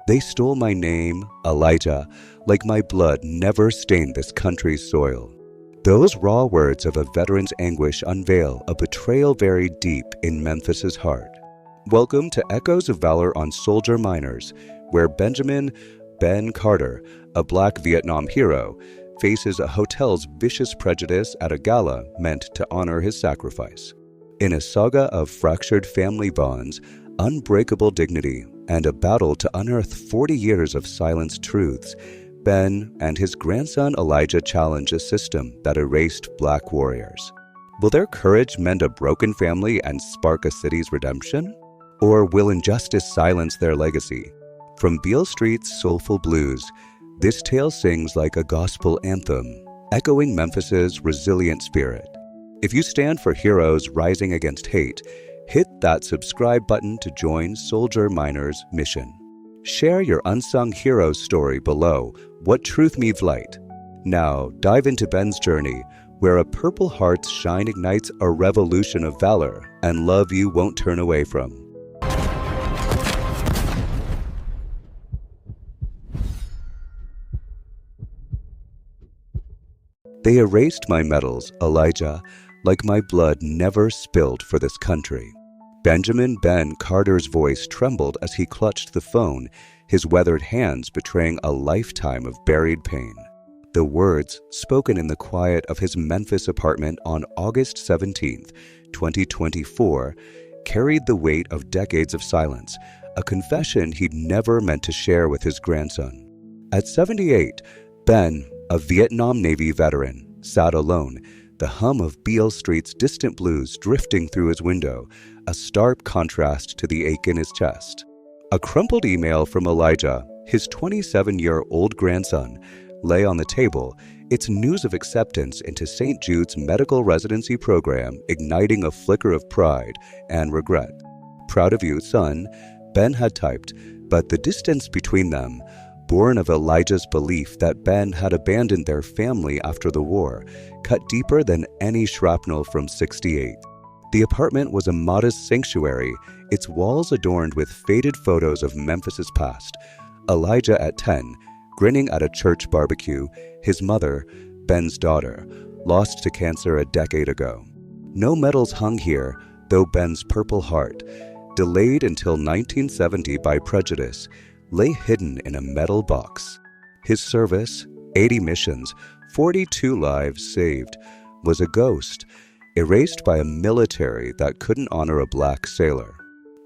They stole my name, Elijah, like my blood never stained this country's soil. Those raw words of a veteran's anguish unveil a betrayal buried deep in Memphis's heart. Welcome to Echoes of Valor on Soldier Miners, where Benjamin Ben Carter, a Black Vietnam hero, faces a hotel's vicious prejudice at a gala meant to honor his sacrifice. In a saga of fractured family bonds, unbreakable dignity, and a battle to unearth 40 years of silenced truths, Ben and his grandson Elijah challenge a system that erased Black warriors. Will their courage mend a broken family and spark a city's redemption? Or will injustice silence their legacy? From Beale Street's soulful blues, this tale sings like a gospel anthem, echoing Memphis's resilient spirit. If you stand for heroes rising against hate, hit that subscribe button to join Soldier Miners' mission. Share your unsung hero's story below. What truth meets light? Now, dive into Ben's journey, where a Purple Heart's shine ignites a revolution of valor and love you won't turn away from. They erased my medals, Elijah, like my blood never spilled for this country. Benjamin Ben Carter's voice trembled as he clutched the phone, his weathered hands betraying a lifetime of buried pain. The words, spoken in the quiet of his Memphis apartment on August 17, 2024, carried the weight of decades of silence, a confession he'd never meant to share with his grandson. At 78, Ben, a Vietnam Navy veteran, sat alone, the hum of Beale Street's distant blues drifting through his window, a stark contrast to the ache in his chest. A crumpled email from Elijah, his 27-year-old grandson, lay on the table, its news of acceptance into St. Jude's medical residency program igniting a flicker of pride and regret. "Proud of you, son," Ben had typed, but the distance between them, born of Elijah's belief that Ben had abandoned their family after the war, cut deeper than any shrapnel from '68. The apartment was a modest sanctuary, its walls adorned with faded photos of Memphis's past. Elijah at 10, grinning at a church barbecue, his mother, Ben's daughter, lost to cancer a decade ago. No medals hung here, though Ben's Purple Heart, delayed until 1970 by prejudice, lay hidden in a metal box. His service, 80 missions, 42 lives saved, was a ghost, erased by a military that couldn't honor a Black sailor.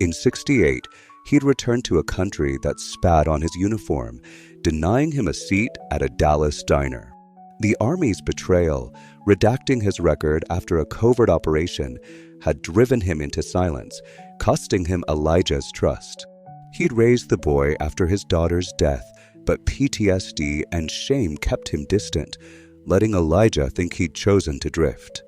In '68, he'd returned to a country that spat on his uniform, denying him a seat at a Dallas diner. The Army's betrayal, redacting his record after a covert operation, had driven him into silence, costing him Elijah's trust. He'd raised the boy after his daughter's death, but PTSD and shame kept him distant, letting Elijah think he'd chosen to drift.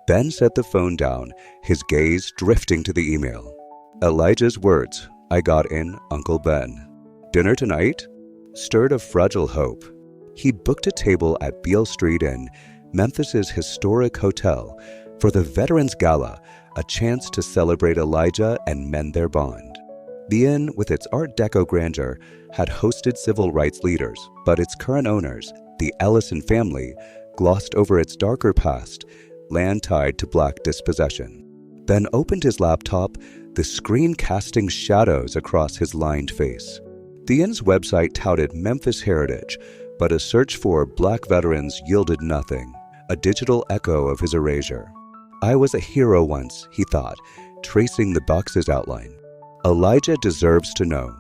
Ben set the phone down, his gaze drifting to the email. Elijah's words, "I got in, Uncle Ben. Dinner tonight?" stirred a fragile hope. He booked a table at Beale Street Inn, Memphis's historic hotel, for the Veterans Gala, a chance to celebrate Elijah and mend their bond. The inn, with its Art Deco grandeur, had hosted civil rights leaders, but its current owners, the Ellison family, glossed over its darker past, land tied to Black dispossession. Ben opened his laptop, the screen casting shadows across his lined face. The inn's website touted Memphis heritage, but a search for Black veterans yielded nothing, a digital echo of his erasure. "I was a hero once," he thought, tracing the box's outline. Elijah deserves to know.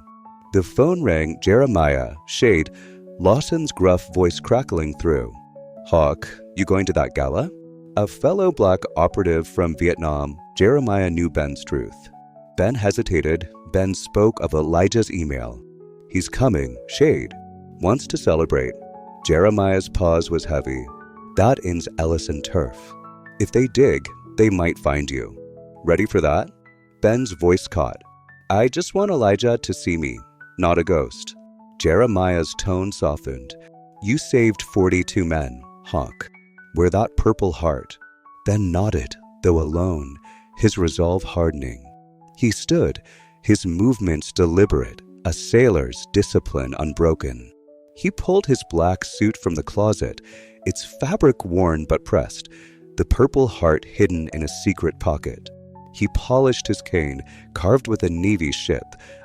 The phone rang. Jeremiah, Shade, Lawson's gruff voice crackling through. "Hawk, you going to that gala?" A fellow Black operative from Vietnam, Jeremiah knew Ben's truth. Ben hesitated. Ben spoke of Elijah's email. "He's coming, Shade. Wants to celebrate." Jeremiah's pause was heavy. "That inn's Ellison turf. If they dig, they might find you. Ready for that?" Ben's voice caught. "I just want Elijah to see me, not a ghost." Jeremiah's tone softened. "You saved 42 men, Hawk. We're that Purple Heart." Ben nodded, though alone, his resolve hardening. He stood, his movements deliberate, a sailor's discipline unbroken. He pulled his black suit from the closet, its fabric worn but pressed, the purple heart hidden in a secret pocket. He polished his cane, carved with a Navy ship,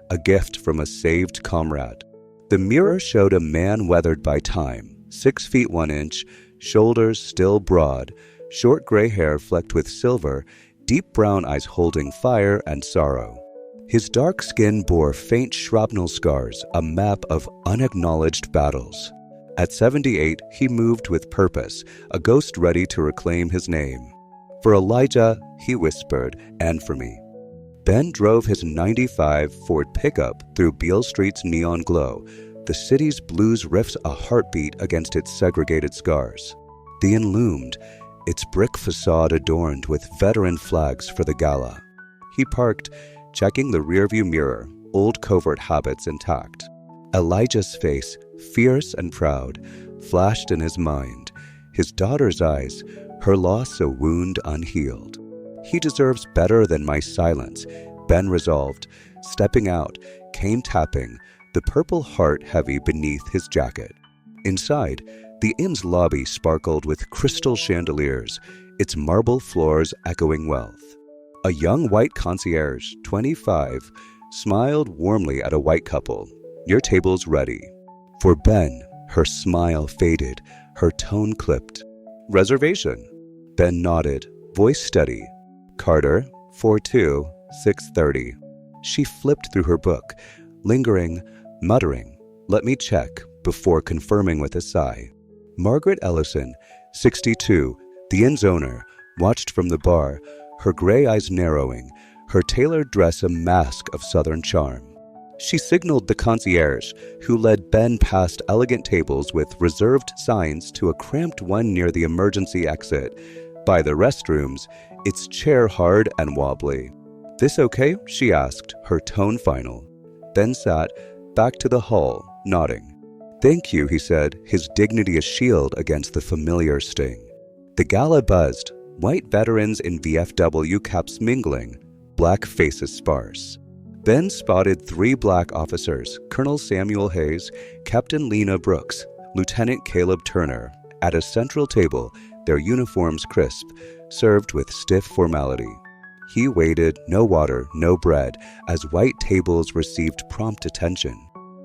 a gift from a saved comrade. The mirror showed a man weathered by time, 6 feet 1 inch, shoulders still broad, short gray hair flecked with silver, deep brown eyes holding fire and sorrow. His dark skin bore faint shrapnel scars, a map of unacknowledged battles. At 78, he moved with purpose, a ghost ready to reclaim his name. For Elijah, he whispered, and for me. Ben drove his '95 Ford pickup through Beale Street's neon glow. The city's blues riffs a heartbeat against its segregated scars. The inn loomed, its brick facade adorned with veteran flags for the gala. He parked, checking the rearview mirror, old covert habits intact. Elijah's face, fierce and proud, flashed in his mind, his daughter's eyes, her loss a wound unhealed. He deserves better than my silence, Ben resolved, stepping out, cane tapping, the purple heart heavy beneath his jacket. Inside, the inn's lobby sparkled with crystal chandeliers, its marble floors echoing wealth. A young white concierge, 25, smiled warmly at a white couple. Your table's ready. For Ben, her smile faded, her tone clipped. Reservation. Ben nodded, voice steady. Carter, 4-2, 6:30. She flipped through her book, lingering, muttering, let me check, before confirming with a sigh. Margaret Ellison, 62, the inn's owner, watched from the bar, her gray eyes narrowing, her tailored dress a mask of southern charm. She signaled the concierge, who led Ben past elegant tables with reserved signs to a cramped one near the emergency exit. By the restrooms, its chair hard and wobbly. This okay? She asked, her tone final. Ben sat, back to the hall, nodding. Thank you, he said, his dignity a shield against the familiar sting. The gala buzzed, white veterans in VFW caps mingling, black faces sparse. Ben spotted 3 black officers, Colonel Samuel Hayes, Captain Lena Brooks, Lieutenant Caleb Turner, at a central table, their uniforms crisp, served with stiff formality. He waited, no water, no bread, as white tables received prompt attention.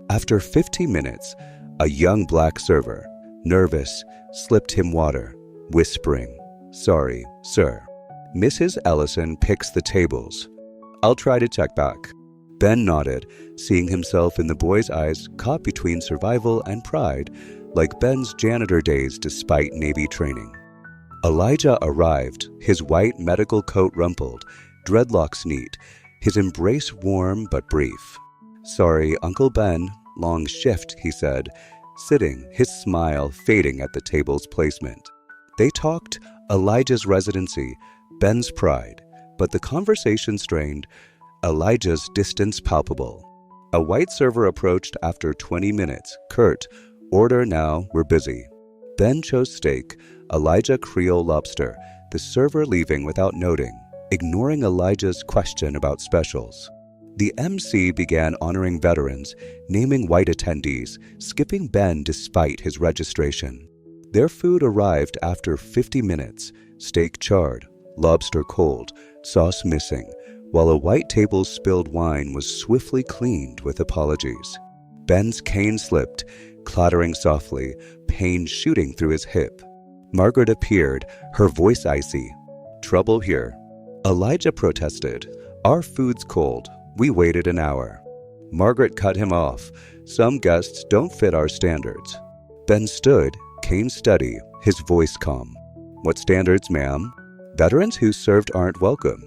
After 15 minutes, a young black server, nervous, slipped him water, whispering, sorry, sir. Mrs. Ellison picks the tables. I'll try to check back. Ben nodded, seeing himself in the boy's eyes caught between survival and pride, like Ben's janitor days despite Navy training. Elijah arrived, his white medical coat rumpled, dreadlocks neat, his embrace warm but brief. Sorry, Uncle Ben, long shift, he said, sitting, his smile fading at the table's placement. They talked Elijah's residency, Ben's pride, but the conversation strained, Elijah's distance palpable. A white server approached after 20 minutes, curt, order now, we're busy. Ben chose steak, Elijah Creole lobster, the server leaving without noting, ignoring Elijah's question about specials. The MC began honoring veterans, naming white attendees, skipping Ben despite his registration. Their food arrived after 50 minutes, steak charred, lobster cold, sauce missing, while a white table's spilled wine was swiftly cleaned with apologies. Ben's cane slipped, clattering softly, pain shooting through his hip. Margaret appeared, her voice icy. Trouble here. Elijah protested. Our food's cold. We waited an hour. Margaret cut him off. Some guests don't fit our standards. Ben stood, cane steady, his voice calm. What standards, ma'am? Veterans who served aren't welcome.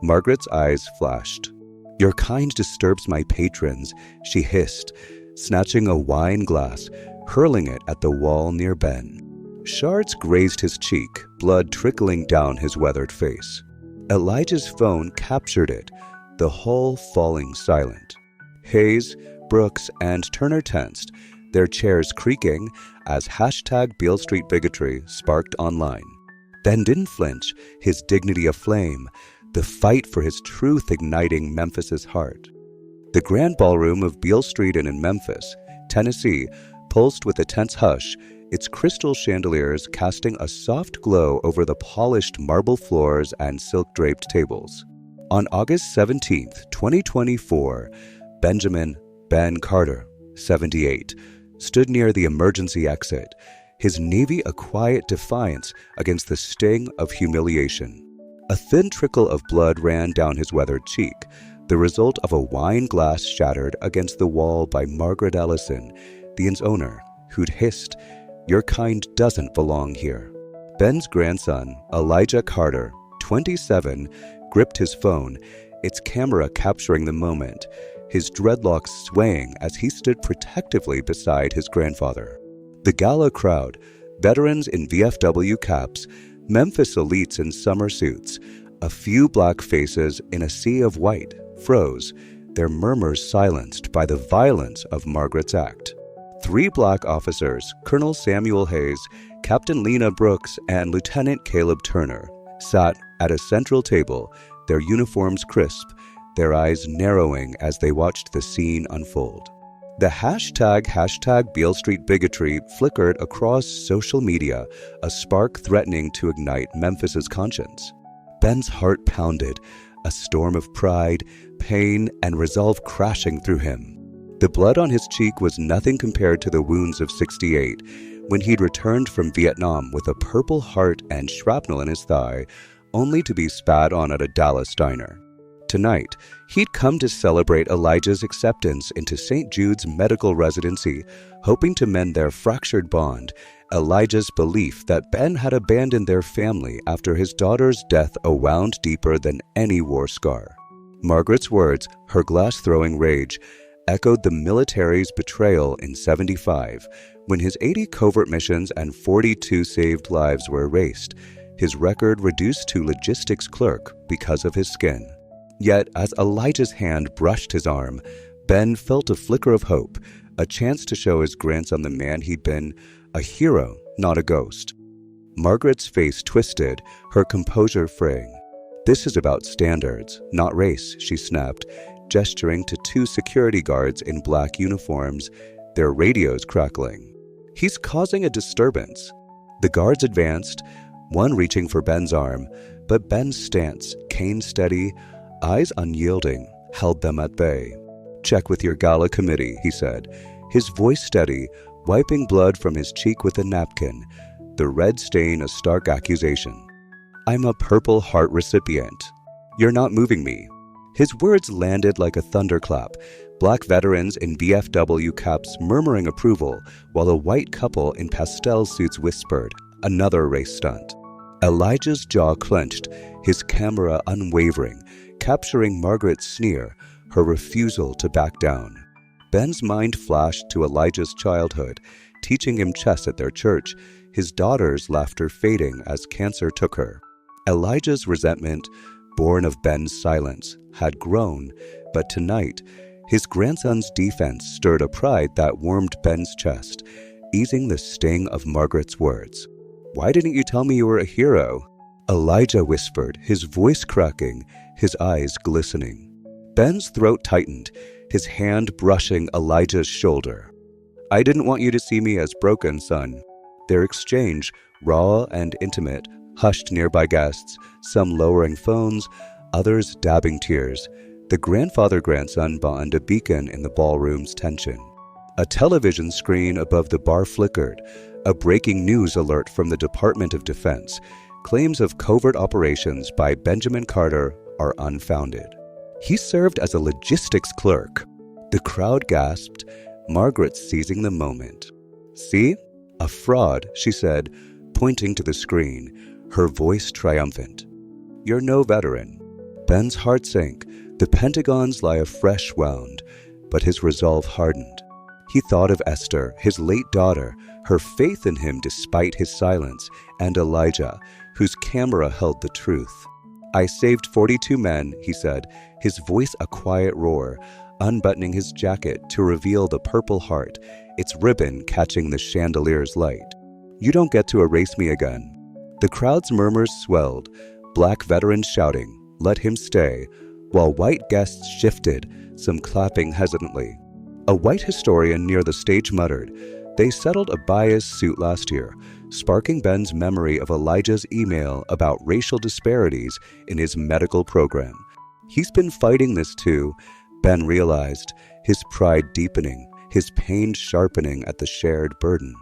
Margaret's eyes flashed. Your kind disturbs my patrons, she hissed, snatching a wine glass, hurling it at the wall near Ben. Shards grazed his cheek, blood trickling down his weathered face. Elijah's phone captured it, the hall falling silent. Hayes, Brooks, and Turner tensed, their chairs creaking as #Beale Street Bigotry sparked online. Ben didn't flinch, his dignity aflame, the fight for his truth igniting Memphis's heart. The Grand Ballroom of Beale Street Inn in Memphis, Tennessee, pulsed with a tense hush, its crystal chandeliers casting a soft glow over the polished marble floors and silk-draped tables. On August 17, 2024, Benjamin Ben Carter, 78, stood near the emergency exit, his navy a quiet defiance against the sting of humiliation. A thin trickle of blood ran down his weathered cheek, the result of a wine glass shattered against the wall by Margaret Ellison, the inn's owner, who'd hissed, "Your kind doesn't belong here." Ben's grandson, Elijah Carter, 27, gripped his phone, its camera capturing the moment, his dreadlocks swaying as he stood protectively beside his grandfather. The gala crowd, veterans in VFW caps, Memphis elites in summer suits, a few black faces in a sea of white, froze, their murmurs silenced by the violence of Margaret's act. 3 black officers, Colonel Samuel Hayes, Captain Lena Brooks, and Lieutenant Caleb Turner, sat at a central table, their uniforms crisp, their eyes narrowing as they watched the scene unfold. The hashtag Beale Street bigotry flickered across social media, a spark threatening to ignite Memphis's conscience. Ben's heart pounded, a storm of pride, pain, and resolve crashing through him. The blood on his cheek was nothing compared to the wounds of 68, when he'd returned from Vietnam with a Purple Heart and shrapnel in his thigh, only to be spat on at a Dallas diner. Tonight, he'd come to celebrate Elijah's acceptance into St. Jude's medical residency, hoping to mend their fractured bond, Elijah's belief that Ben had abandoned their family after his daughter's death wound deeper than any war scar. Margaret's words, her glass-throwing rage, echoed the military's betrayal in 75, when his 80 covert missions and 42 saved lives were erased, his record reduced to logistics clerk because of his skin. Yet, as Elijah's hand brushed his arm, Ben felt a flicker of hope, a chance to show his grandson the man he'd been, a hero, not a ghost. Margaret's face twisted, her composure fraying. "This is about standards, not race," she snapped, gesturing to 2 security guards in black uniforms, their radios crackling. "He's causing a disturbance." The guards advanced, one reaching for Ben's arm, but Ben's stance, cane steady, eyes unyielding, held them at bay. "Check with your gala committee," he said, his voice steady, wiping blood from his cheek with a napkin, the red stain a stark accusation. "I'm a Purple Heart recipient. You're not moving me." His words landed like a thunderclap, black veterans in VFW caps murmuring approval, while a white couple in pastel suits whispered, "Another race stunt." Elijah's jaw clenched, his camera unwavering, capturing Margaret's sneer, her refusal to back down. Ben's mind flashed to Elijah's childhood, teaching him chess at their church, his daughter's laughter fading as cancer took her. Elijah's resentment, born of Ben's silence, had grown, but tonight, his grandson's defense stirred a pride that warmed Ben's chest, easing the sting of Margaret's words. "Why didn't you tell me you were a hero?" Elijah whispered, his voice cracking, his eyes glistening. Ben's throat tightened, his hand brushing Elijah's shoulder. "I didn't want you to see me as broken, son." Their exchange, raw and intimate, hushed nearby guests, some lowering phones, others dabbing tears. The grandfather-grandson bond a beacon in the ballroom's tension. A television screen above the bar flickered, a breaking news alert from the Department of Defense. Claims of covert operations by Benjamin Carter are unfounded. He served as a logistics clerk. The crowd gasped, Margaret seizing the moment. "See? A fraud," she said, pointing to the screen, her voice triumphant. "You're no veteran." Ben's heart sank, the Pentagon's lie a fresh wound, but his resolve hardened. He thought of Esther, his late daughter, her faith in him despite his silence, and Elijah, whose camera held the truth. "I saved 42 men," he said, his voice a quiet roar, unbuttoning his jacket to reveal the Purple Heart, its ribbon catching the chandelier's light. "You don't get to erase me again." The crowd's murmurs swelled, black veterans shouting, "Let him stay," while white guests shifted, some clapping hesitantly. A white historian near the stage muttered, "They settled a bias suit last year," sparking Ben's memory of Elijah's email about racial disparities in his medical program. He's been fighting this too, Ben realized, his pride deepening, his pain sharpening at the shared burden.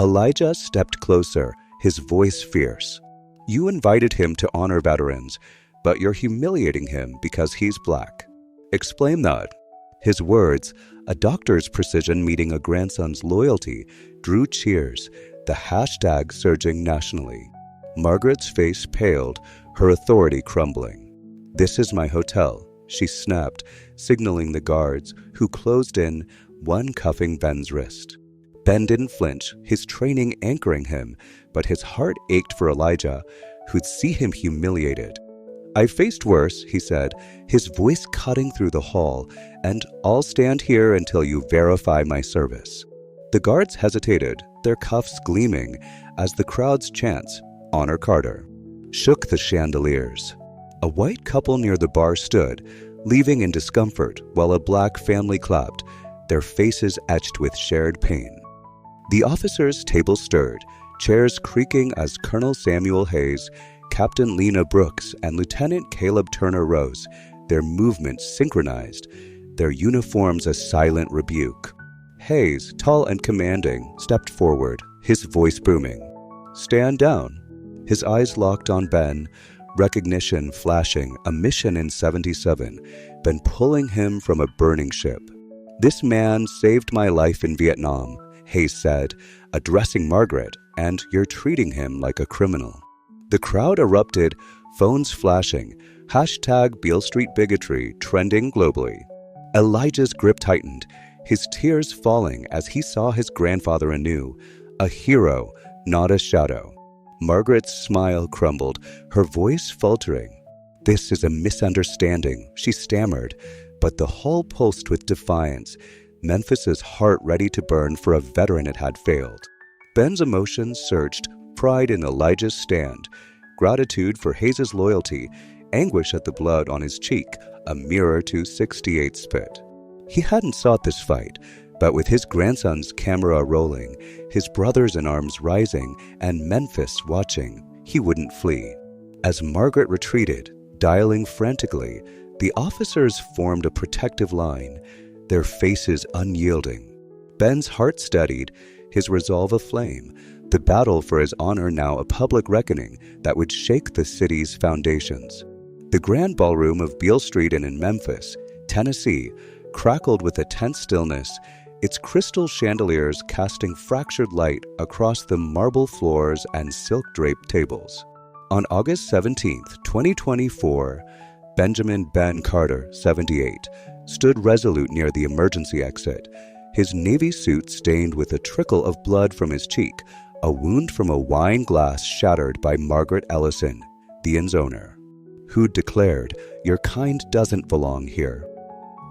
Elijah stepped closer, his voice fierce. "You invited him to honor veterans, but you're humiliating him because he's black. Explain that." His words, a doctor's precision meeting a grandson's loyalty, drew cheers, the hashtag surging nationally. Margaret's face paled, her authority crumbling. "This is my hotel," she snapped, signaling the guards, who closed in, one cuffing Ben's wrist. Ben didn't flinch, his training anchoring him, but his heart ached for Elijah, who'd see him humiliated. "I faced worse," he said, his voice cutting through the hall, "and I'll stand here until you verify my service." The guards hesitated, their cuffs gleaming, as the crowd's chants, "Honor Carter," shook the chandeliers. A white couple near the bar stood, leaving in discomfort, while a black family clapped, their faces etched with shared pain. The officers' table stirred, chairs creaking as Colonel Samuel Hayes, Captain Lena Brooks, and Lieutenant Caleb Turner rose, their movements synchronized, their uniforms a silent rebuke. Hayes, tall and commanding, stepped forward, his voice booming. "Stand down." His eyes locked on Ben, recognition flashing, a mission in 77, Ben pulling him from a burning ship. "This man saved my life in Vietnam," Hayes said, addressing Margaret, "and you're treating him like a criminal." The crowd erupted, phones flashing, hashtag Beale Street bigotry trending globally. Elijah's grip tightened, his tears falling as he saw his grandfather anew, a hero, not a shadow. Margaret's smile crumbled, her voice faltering. "This is a misunderstanding," she stammered, but the hall pulsed with defiance, Memphis's heart ready to burn for a veteran it had failed. Ben's emotions surged, pride in Elijah's stand, gratitude for Hayes' loyalty, anguish at the blood on his cheek, a mirror to 68 spit. He hadn't sought this fight, but with his grandson's camera rolling, his brothers in arms rising, and Memphis watching, he wouldn't flee. As Margaret retreated, dialing frantically, the officers formed a protective line, their faces unyielding. Ben's heart steadied, his resolve aflame, the battle for his honor now a public reckoning that would shake the city's foundations. The grand ballroom of Beale Street Inn in Memphis, Tennessee, crackled with a tense stillness, its crystal chandeliers casting fractured light across the marble floors and silk-draped tables. On August 17, 2024, Benjamin Ben Carter, 78, stood resolute near the emergency exit, his navy suit stained with a trickle of blood from his cheek, a wound from a wine glass shattered by Margaret Ellison, the inn's owner, who declared, "Your kind doesn't belong here."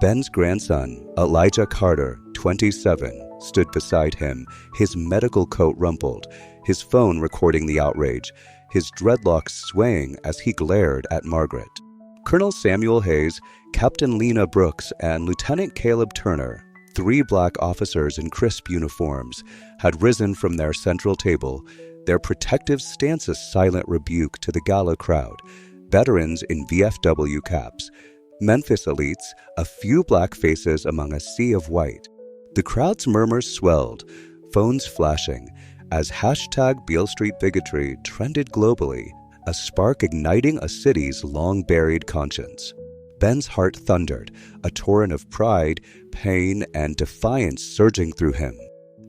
Ben's grandson, Elijah Carter, 27, stood beside him, his medical coat rumpled, his phone recording the outrage, his dreadlocks swaying as he glared at Margaret. Colonel Samuel Hayes, Captain Lena Brooks, and Lieutenant Caleb Turner, 3 black officers in crisp uniforms, had risen from their central table, their protective stance a silent rebuke to the gala crowd, veterans in VFW caps, Memphis elites, a few black faces among a sea of white. The crowd's murmurs swelled, phones flashing, as hashtag Beale Street bigotry trended globally, a spark igniting a city's long-buried conscience. Ben's heart thundered, a torrent of pride, pain, and defiance surging through him.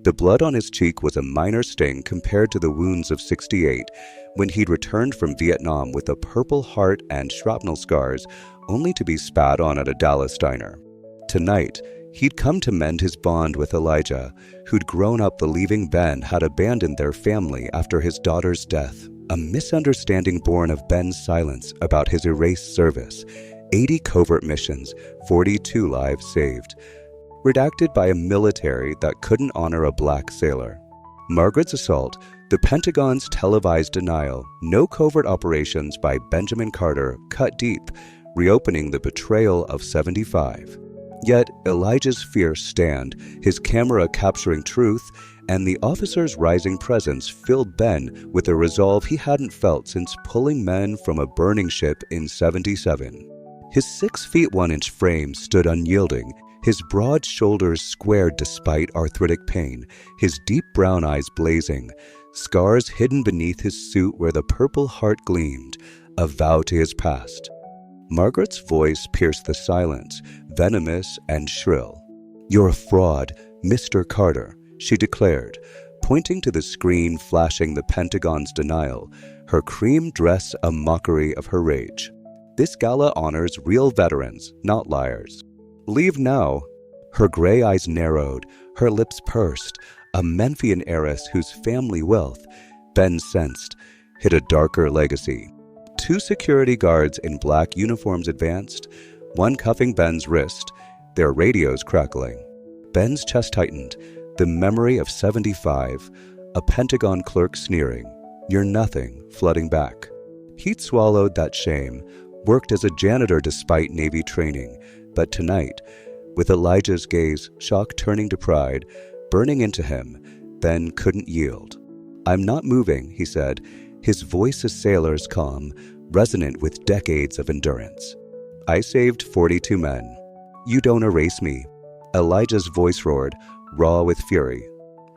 The blood on his cheek was a minor sting compared to the wounds of 68, when he'd returned from Vietnam with a purple heart and shrapnel scars, only to be spat on at a Dallas diner. Tonight, he'd come to mend his bond with Elijah, who'd grown up believing Ben had abandoned their family after his daughter's death, a misunderstanding born of Ben's silence about his erased service, 80 covert missions, 42 lives saved, redacted by a military that couldn't honor a black sailor. Margaret's assault, the Pentagon's televised denial, no covert operations by Benjamin Carter cut deep, reopening the betrayal of 75. Yet Elijah's fierce stand, his camera capturing truth, and the officer's rising presence filled Ben with a resolve he hadn't felt since pulling men from a burning ship in 77. His 6 feet 1 inch frame stood unyielding, his broad shoulders squared despite arthritic pain, his deep brown eyes blazing, scars hidden beneath his suit where the Purple Heart gleamed, a vow to his past. Margaret's voice pierced the silence, venomous and shrill. "You're a fraud, Mr. Carter," she declared, pointing to the screen flashing the Pentagon's denial, her cream dress a mockery of her rage. "This gala honors real veterans, not liars. Leave now." Her gray eyes narrowed, her lips pursed, a Memphian heiress whose family wealth, Ben sensed, hid a darker legacy. 2 security guards in black uniforms advanced, one cuffing Ben's wrist, their radios crackling. Ben's chest tightened, the memory of 75, a Pentagon clerk sneering, "You're nothing," flooding back. He'd swallowed that shame, worked as a janitor despite Navy training, but tonight, with Elijah's gaze, shock turning to pride, burning into him, Ben couldn't yield. "I'm not moving," he said, his voice a sailor's calm, resonant with decades of endurance. "I saved 42 men. You don't erase me." Elijah's voice roared, raw with fury.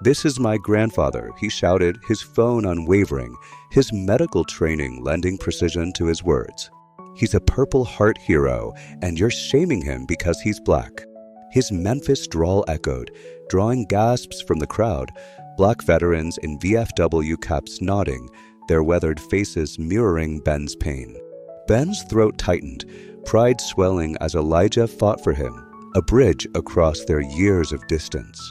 "This is my grandfather," he shouted, his phone unwavering, his medical training lending precision to his words. "He's a Purple Heart hero, and you're shaming him because he's black." His Memphis drawl echoed, drawing gasps from the crowd, black veterans in VFW caps nodding, their weathered faces mirroring Ben's pain. Ben's throat tightened, pride swelling as Elijah fought for him, a bridge across their years of distance.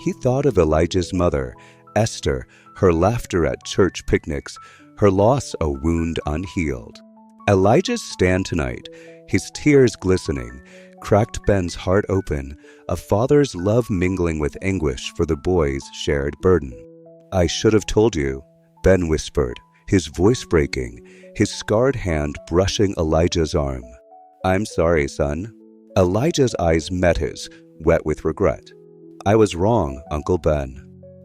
He thought of Elijah's mother, Esther, her laughter at church picnics, her loss a wound unhealed. Elijah's stand tonight, his tears glistening, cracked Ben's heart open, a father's love mingling with anguish for the boy's shared burden. "I should have told you," Ben whispered, his voice breaking, his scarred hand brushing Elijah's arm. "I'm sorry, son." Elijah's eyes met his, wet with regret. "I was wrong, Uncle Ben.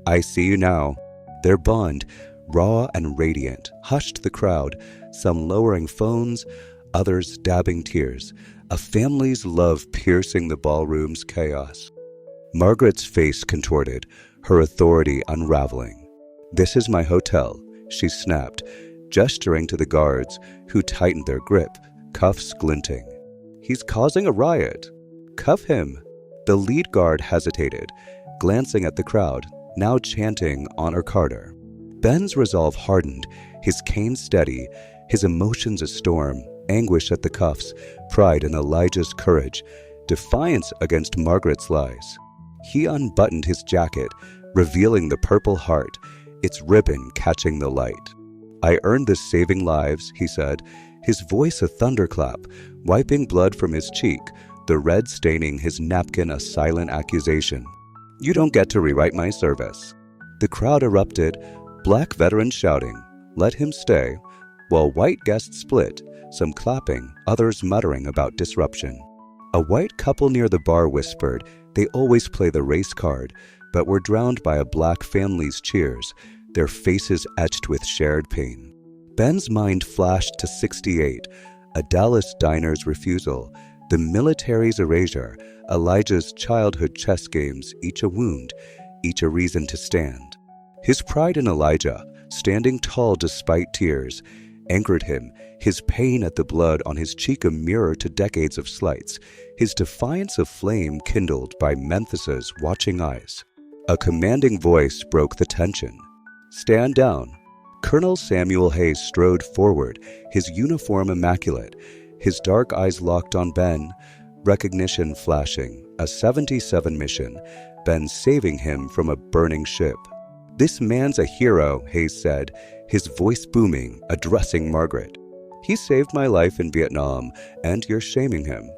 I see you now." Their bond, raw and radiant, hushed the crowd, some lowering phones, others dabbing tears, a family's love piercing the ballroom's chaos. Margaret's face contorted, her authority unraveling. "This is my hotel," she snapped, gesturing to the guards, who tightened their grip, cuffs glinting. "He's causing a riot. Cuff him." The lead guard hesitated, glancing at the crowd, now chanting, "Honor Carter." Ben's resolve hardened, his cane steady, his emotions a storm, anguish at the cuffs, pride in Elijah's courage, defiance against Margaret's lies. He unbuttoned his jacket, revealing the Purple Heart, its ribbon catching the light. "I earned this saving lives," he said, his voice a thunderclap, wiping blood from his cheek, the red staining his napkin a silent accusation. "You don't get to rewrite my service." The crowd erupted, black veterans shouting, "Let him stay," while white guests split, some clapping, others muttering about disruption. A white couple near the bar whispered they always play the race card, but were drowned by a black family's cheers, their faces etched with shared pain. Ben's mind flashed to 68, a Dallas diner's refusal, the military's erasure, Elijah's childhood chess games, each a wound, each a reason to stand. His pride in Elijah, standing tall despite tears, anchored him, his pain at the blood on his cheek a mirror to decades of slights, his defiance a flame kindled by Memphis's watching eyes. A commanding voice broke the tension. "Stand down." Colonel Samuel Hayes strode forward, his uniform immaculate, his dark eyes locked on Ben, recognition flashing, a 77 mission, Ben saving him from a burning ship. "This man's a hero," Hayes said, his voice booming, addressing Margaret. "He saved my life in Vietnam, and you're shaming him."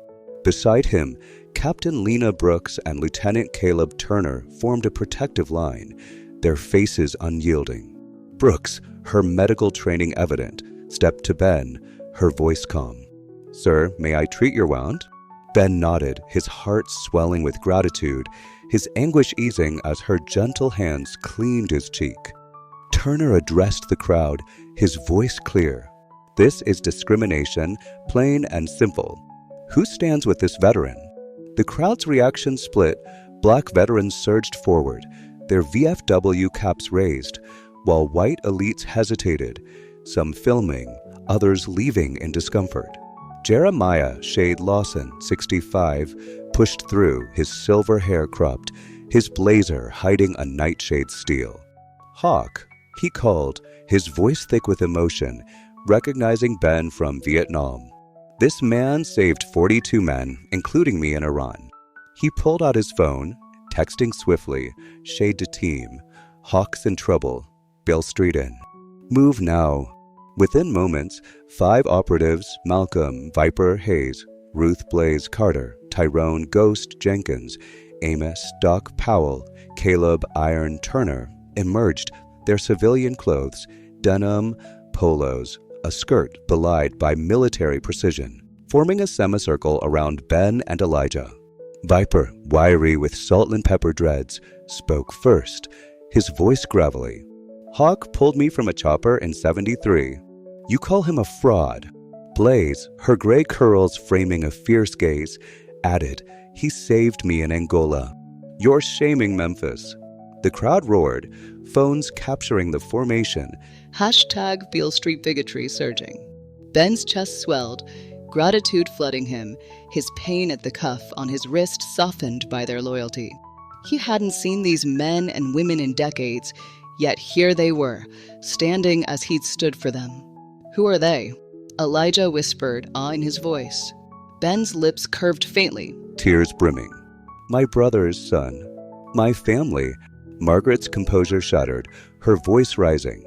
Beside him, Captain Lena Brooks and Lieutenant Caleb Turner formed a protective line, their faces unyielding. Brooks, her medical training evident, stepped to Ben, her voice calm. Sir, may I treat your wound? Ben nodded, his heart swelling with gratitude, his anguish easing as her gentle hands cleaned his cheek. Turner addressed the crowd, his voice clear. This is discrimination, plain and simple. Who stands with this veteran? The crowd's reaction split. Black veterans surged forward, their VFW caps raised, while white elites hesitated, some filming, others leaving in discomfort. Jeremiah Shade Lawson, 65, pushed through, his silver hair cropped, his blazer hiding a nightshade steel. Hawk, he called, his voice thick with emotion, recognizing Ben from Vietnam. This man saved 42 men, including me in Iran. He pulled out his phone, texting swiftly, Shade to team, Hawk's in trouble, Beale Street in. Move now. Within moments, 5 operatives, Malcolm, Viper, Hayes, Ruth Blaze Carter, Tyrone Ghost Jenkins, Amos Doc Powell, Caleb Iron Turner, emerged, their civilian clothes, denim, polos, a skirt belied by military precision, forming a semicircle around Ben and Elijah. Viper, wiry with salt and pepper dreads, spoke first, his voice gravelly. Hawk pulled me from a chopper in 73. You call him a fraud. Blaze, her gray curls framing a fierce gaze, added, he saved me in Angola. You're shaming Memphis. The crowd roared, phones capturing the formation. Hashtag Beale Street bigotry surging. Ben's chest swelled, gratitude flooding him, his pain at the cuff on his wrist softened by their loyalty. He hadn't seen these men and women in decades, yet here they were, standing as he'd stood for them. Who are they? Elijah whispered, awe in his voice. Ben's lips curved faintly. Tears brimming. My brother's son. My family. Margaret's composure shattered, her voice rising.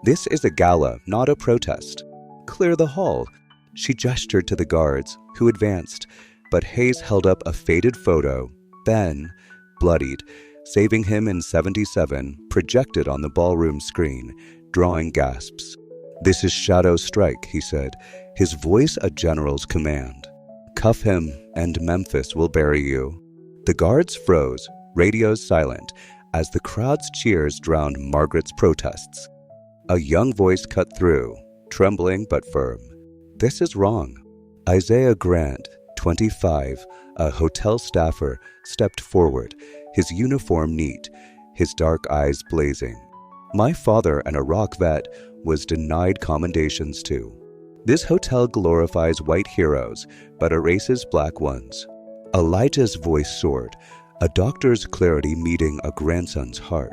This is a gala, not a protest. Clear the hall. She gestured to the guards, who advanced, but Hayes held up a faded photo. Ben, bloodied, saving him in 77, projected on the ballroom screen, drawing gasps. This is Shadow Strike, he said, his voice a general's command. Cuff him, and Memphis will bury you. The guards froze, radios silent, as the crowd's cheers drowned Margaret's protests. A young voice cut through, trembling but firm. This is wrong. Isaiah Grant, 25, a hotel staffer, stepped forward, his uniform neat, his dark eyes blazing. My father, an Iraq vet, was denied commendations too. This hotel glorifies white heroes, but erases black ones. Elijah's voice soared, a doctor's clarity meeting a grandson's heart.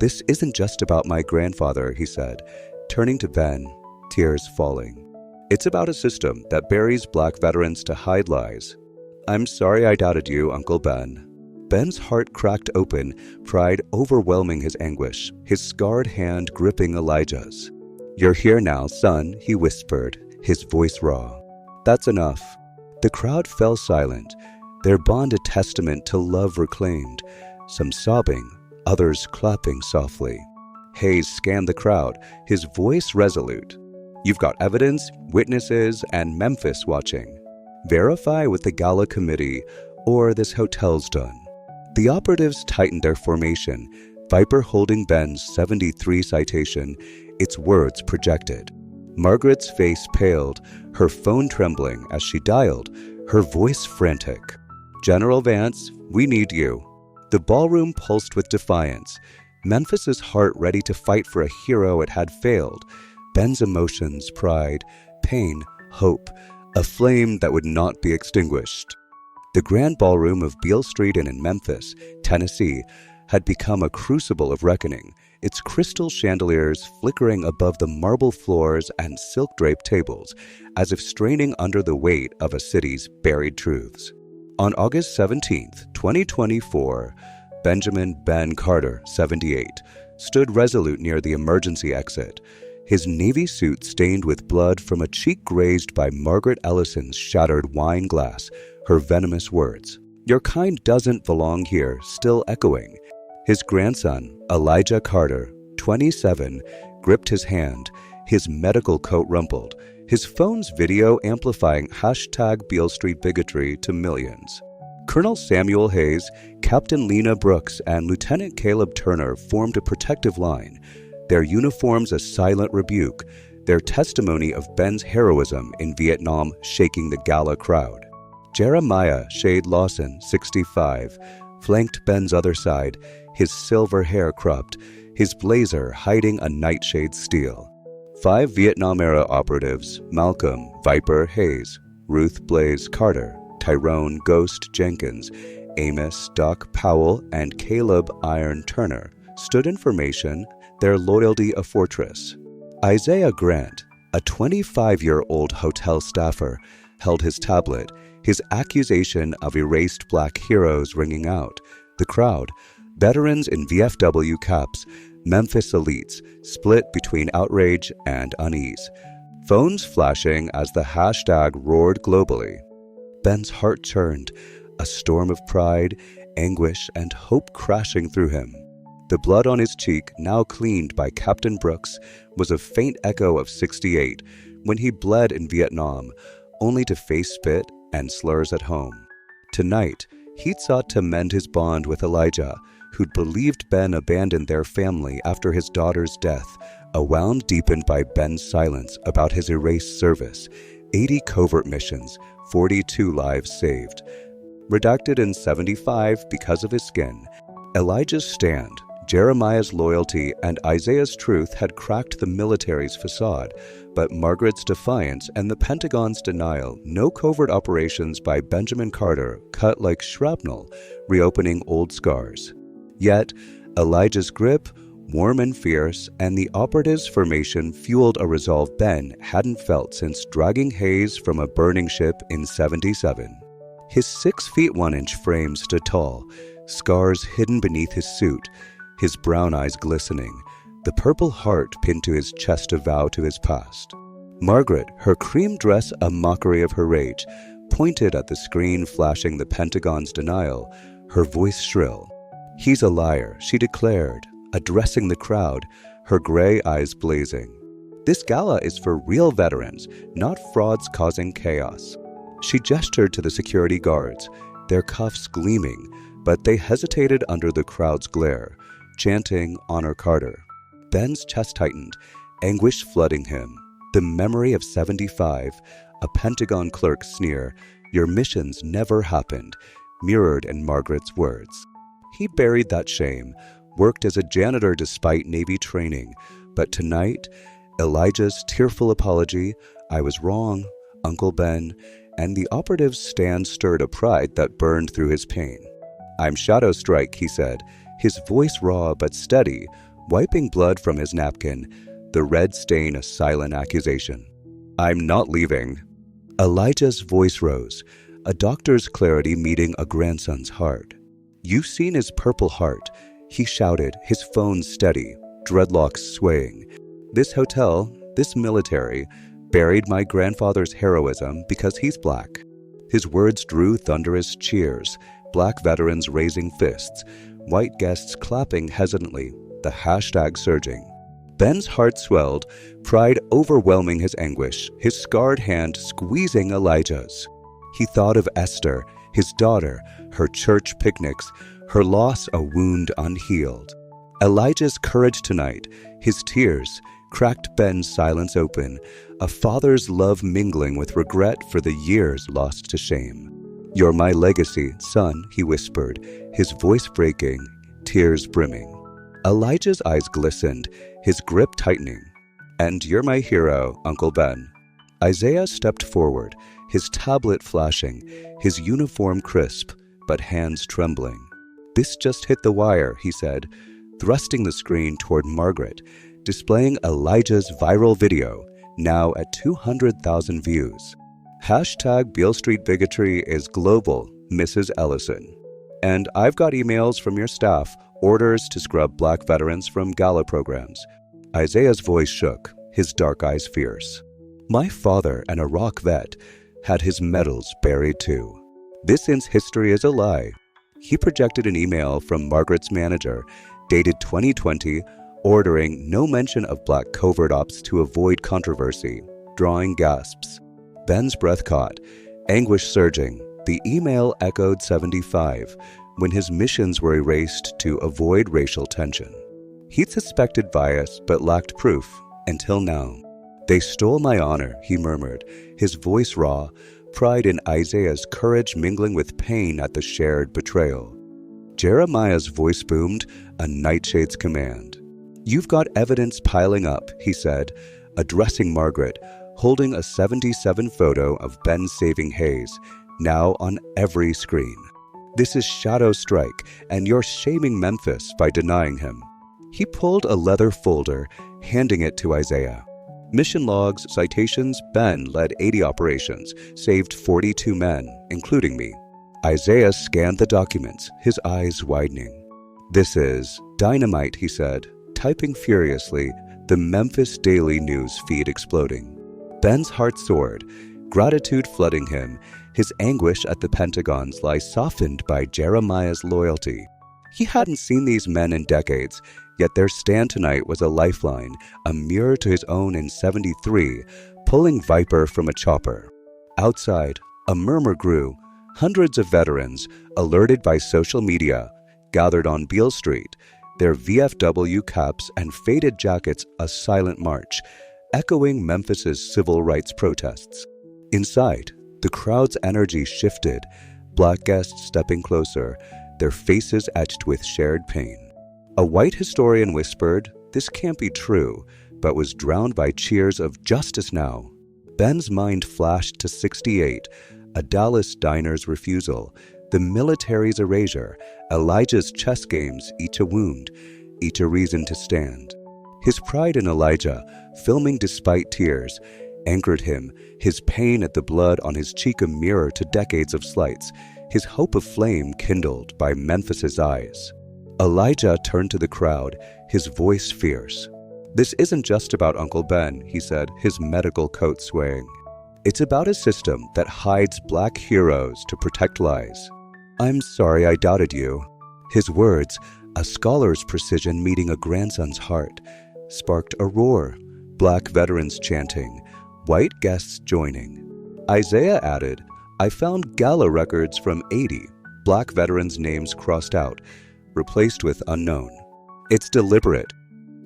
This isn't just about my grandfather, he said, turning to Ben, tears falling. It's about a system that buries black veterans to hide lies. I'm sorry I doubted you, Uncle Ben. Ben's heart cracked open, pride overwhelming his anguish, his scarred hand gripping Elijah's. You're here now, son, he whispered, his voice raw. That's enough. The crowd fell silent, their bond a testament to love reclaimed, some sobbing, others clapping softly. Hayes scanned the crowd, his voice resolute. You've got evidence, witnesses, and Memphis watching. Verify with the gala committee, or this hotel's done. The operatives tightened their formation, Viper holding Ben's 73 citation, its words projected. Margaret's face paled, her phone trembling as she dialed, her voice frantic. General Vance, we need you. The ballroom pulsed with defiance, Memphis's heart ready to fight for a hero it had failed, Ben's emotions, pride, pain, hope, a flame that would not be extinguished. The grand ballroom of Beale Street Inn in Memphis, Tennessee, had become a crucible of reckoning, its crystal chandeliers flickering above the marble floors and silk-draped tables, as if straining under the weight of a city's buried truths. On August 17, 2024, Benjamin Ben Carter, 78, stood resolute near the emergency exit, his navy suit stained with blood from a cheek grazed by Margaret Ellison's shattered wine glass, her venomous words, "Your kind doesn't belong here," still echoing. His grandson, Elijah Carter, 27, gripped his hand, his medical coat rumpled, his phone's video amplifying #BealeStreetBigotry to millions. Colonel Samuel Hayes, Captain Lena Brooks, and Lieutenant Caleb Turner formed a protective line, their uniforms a silent rebuke, their testimony of Ben's heroism in Vietnam shaking the gala crowd. Jeremiah Shade Lawson, 65, flanked Ben's other side, his silver hair cropped, his blazer hiding a nightshade steel. 5 Vietnam-era operatives, Malcolm Viper Hayes, Ruth Blaze Carter, Tyrone Ghost Jenkins, Amos Doc Powell, and Caleb Iron Turner, stood in formation, their loyalty a fortress. Isaiah Grant, a 25-year-old hotel staffer, held his tablet, his accusation of erased black heroes ringing out. The crowd, veterans in VFW caps, Memphis elites, split between outrage and unease. Phones flashing as the hashtag roared globally. Ben's heart churned, a storm of pride, anguish, and hope crashing through him. The blood on his cheek, now cleaned by Captain Brooks, was a faint echo of '68, when he bled in Vietnam, only to face spit and slurs at home. Tonight, he'd sought to mend his bond with Elijah, who'd believed Ben abandoned their family after his daughter's death, a wound deepened by Ben's silence about his erased service, 80 covert missions, 42 lives saved. Redacted in '75 because of his skin, Elijah's stand, Jeremiah's loyalty, and Isaiah's truth had cracked the military's facade, but Margaret's defiance and the Pentagon's denial, no covert operations by Benjamin Carter cut like shrapnel, reopening old scars. Yet, Elijah's grip, warm and fierce, and the operative's formation fueled a resolve Ben hadn't felt since dragging Hayes from a burning ship in '77. His 6 feet 1 inch frame stood tall, scars hidden beneath his suit, his brown eyes glistening, the purple heart pinned to his chest a vow to his past. Margaret, her cream dress a mockery of her rage, pointed at the screen flashing the Pentagon's denial, her voice shrill. "He's a liar," she declared, addressing the crowd, her gray eyes blazing. "This gala is for real veterans, not frauds causing chaos." She gestured to the security guards, their cuffs gleaming, but they hesitated under the crowd's glare, chanting, "Honor Carter." Ben's chest tightened, anguish flooding him. The memory of '75, a Pentagon clerk's sneer, "Your missions never happened," mirrored in Margaret's words. He buried that shame, worked as a janitor despite Navy training, but tonight, Elijah's tearful apology, "I was wrong, Uncle Ben," and the operative's stand stirred a pride that burned through his pain. "I'm Shadow Strike," he said, his voice raw but steady, wiping blood from his napkin, the red stain a silent accusation. "I'm not leaving." Elijah's voice rose, a doctor's clarity meeting a grandson's heart. "You've seen his purple heart," he shouted, his phone steady, dreadlocks swaying. "This hotel, this military, buried my grandfather's heroism because he's black." His words drew thunderous cheers, black veterans raising fists, white guests clapping hesitantly, the hashtag surging. Ben's heart swelled, pride overwhelming his anguish, his scarred hand squeezing Elijah's. He thought of Esther, his daughter, her church picnics, her loss a wound unhealed. Elijah's courage tonight, his tears, cracked Ben's silence open, a father's love mingling with regret for the years lost to shame. "You're my legacy, son," he whispered, his voice breaking, tears brimming. Elijah's eyes glistened, his grip tightening. "And you're my hero, Uncle Ben." Isaiah stepped forward, his tablet flashing, his uniform crisp, but hands trembling. "This just hit the wire," he said, thrusting the screen toward Margaret, displaying Elijah's viral video, now at 200,000 views. Hashtag Beale Street Bigotry is global, Mrs. Ellison. And I've got emails from your staff, orders to scrub black veterans from gala programs. Isaiah's voice shook, his dark eyes fierce. "My father, an Iraq vet, had his medals buried too. This history is a lie." He projected an email from Margaret's manager, dated 2020, ordering no mention of black covert ops to avoid controversy. drawing gasps. Ben's breath caught, anguish surging. The email echoed 75 when his missions were erased to avoid racial tension. He'd suspected bias but lacked proof until now. "They stole my honor," he murmured, his voice raw, pride in Isaiah's courage mingling with pain at the shared betrayal. Jeremiah's voice boomed, a nightshade's command. "You've got evidence piling up," he said, addressing Margaret, holding a 77 photo of Ben saving Hayes, now on every screen. "This is Shadow Strike, and you're shaming Memphis by denying him." He pulled a leather folder, handing it to Isaiah. "Mission logs, citations, Ben led 80 operations, saved 42 men, including me." Isaiah scanned the documents, his eyes widening. "This is dynamite," he said, typing furiously, the Memphis Daily News feed exploding. Ben's heart soared, gratitude flooding him, his anguish at the Pentagon's lie softened by Jeremiah's loyalty. He hadn't seen these men in decades, yet their stand tonight was a lifeline, a mirror to his own in 73, pulling Viper from a chopper. Outside, a murmur grew. Hundreds of veterans, alerted by social media, gathered on Beale Street, their VFW caps and faded jackets a silent march, echoing Memphis's civil rights protests. Inside, the crowd's energy shifted, black guests stepping closer, their faces etched with shared pain. A white historian whispered, "This can't be true," but was drowned by cheers of "Justice now." Ben's mind flashed to 68, a Dallas diner's refusal, the military's erasure, Elijah's chess games, each a wound, each a reason to stand. His pride in Elijah, filming despite tears, anchored him, his pain at the blood on his cheek a mirror to decades of slights, his hope of flame kindled by Memphis's eyes. Elijah turned to the crowd, his voice fierce. "This isn't just about Uncle Ben," he said, his medical coat swaying. "It's about a system that hides black heroes to protect lies. I'm sorry I doubted you." His words, a scholar's precision meeting a grandson's heart, sparked a roar, black veterans chanting, white guests joining. Isaiah added, "I found gala records from 80, black veterans' names crossed out, replaced with unknown. It's deliberate."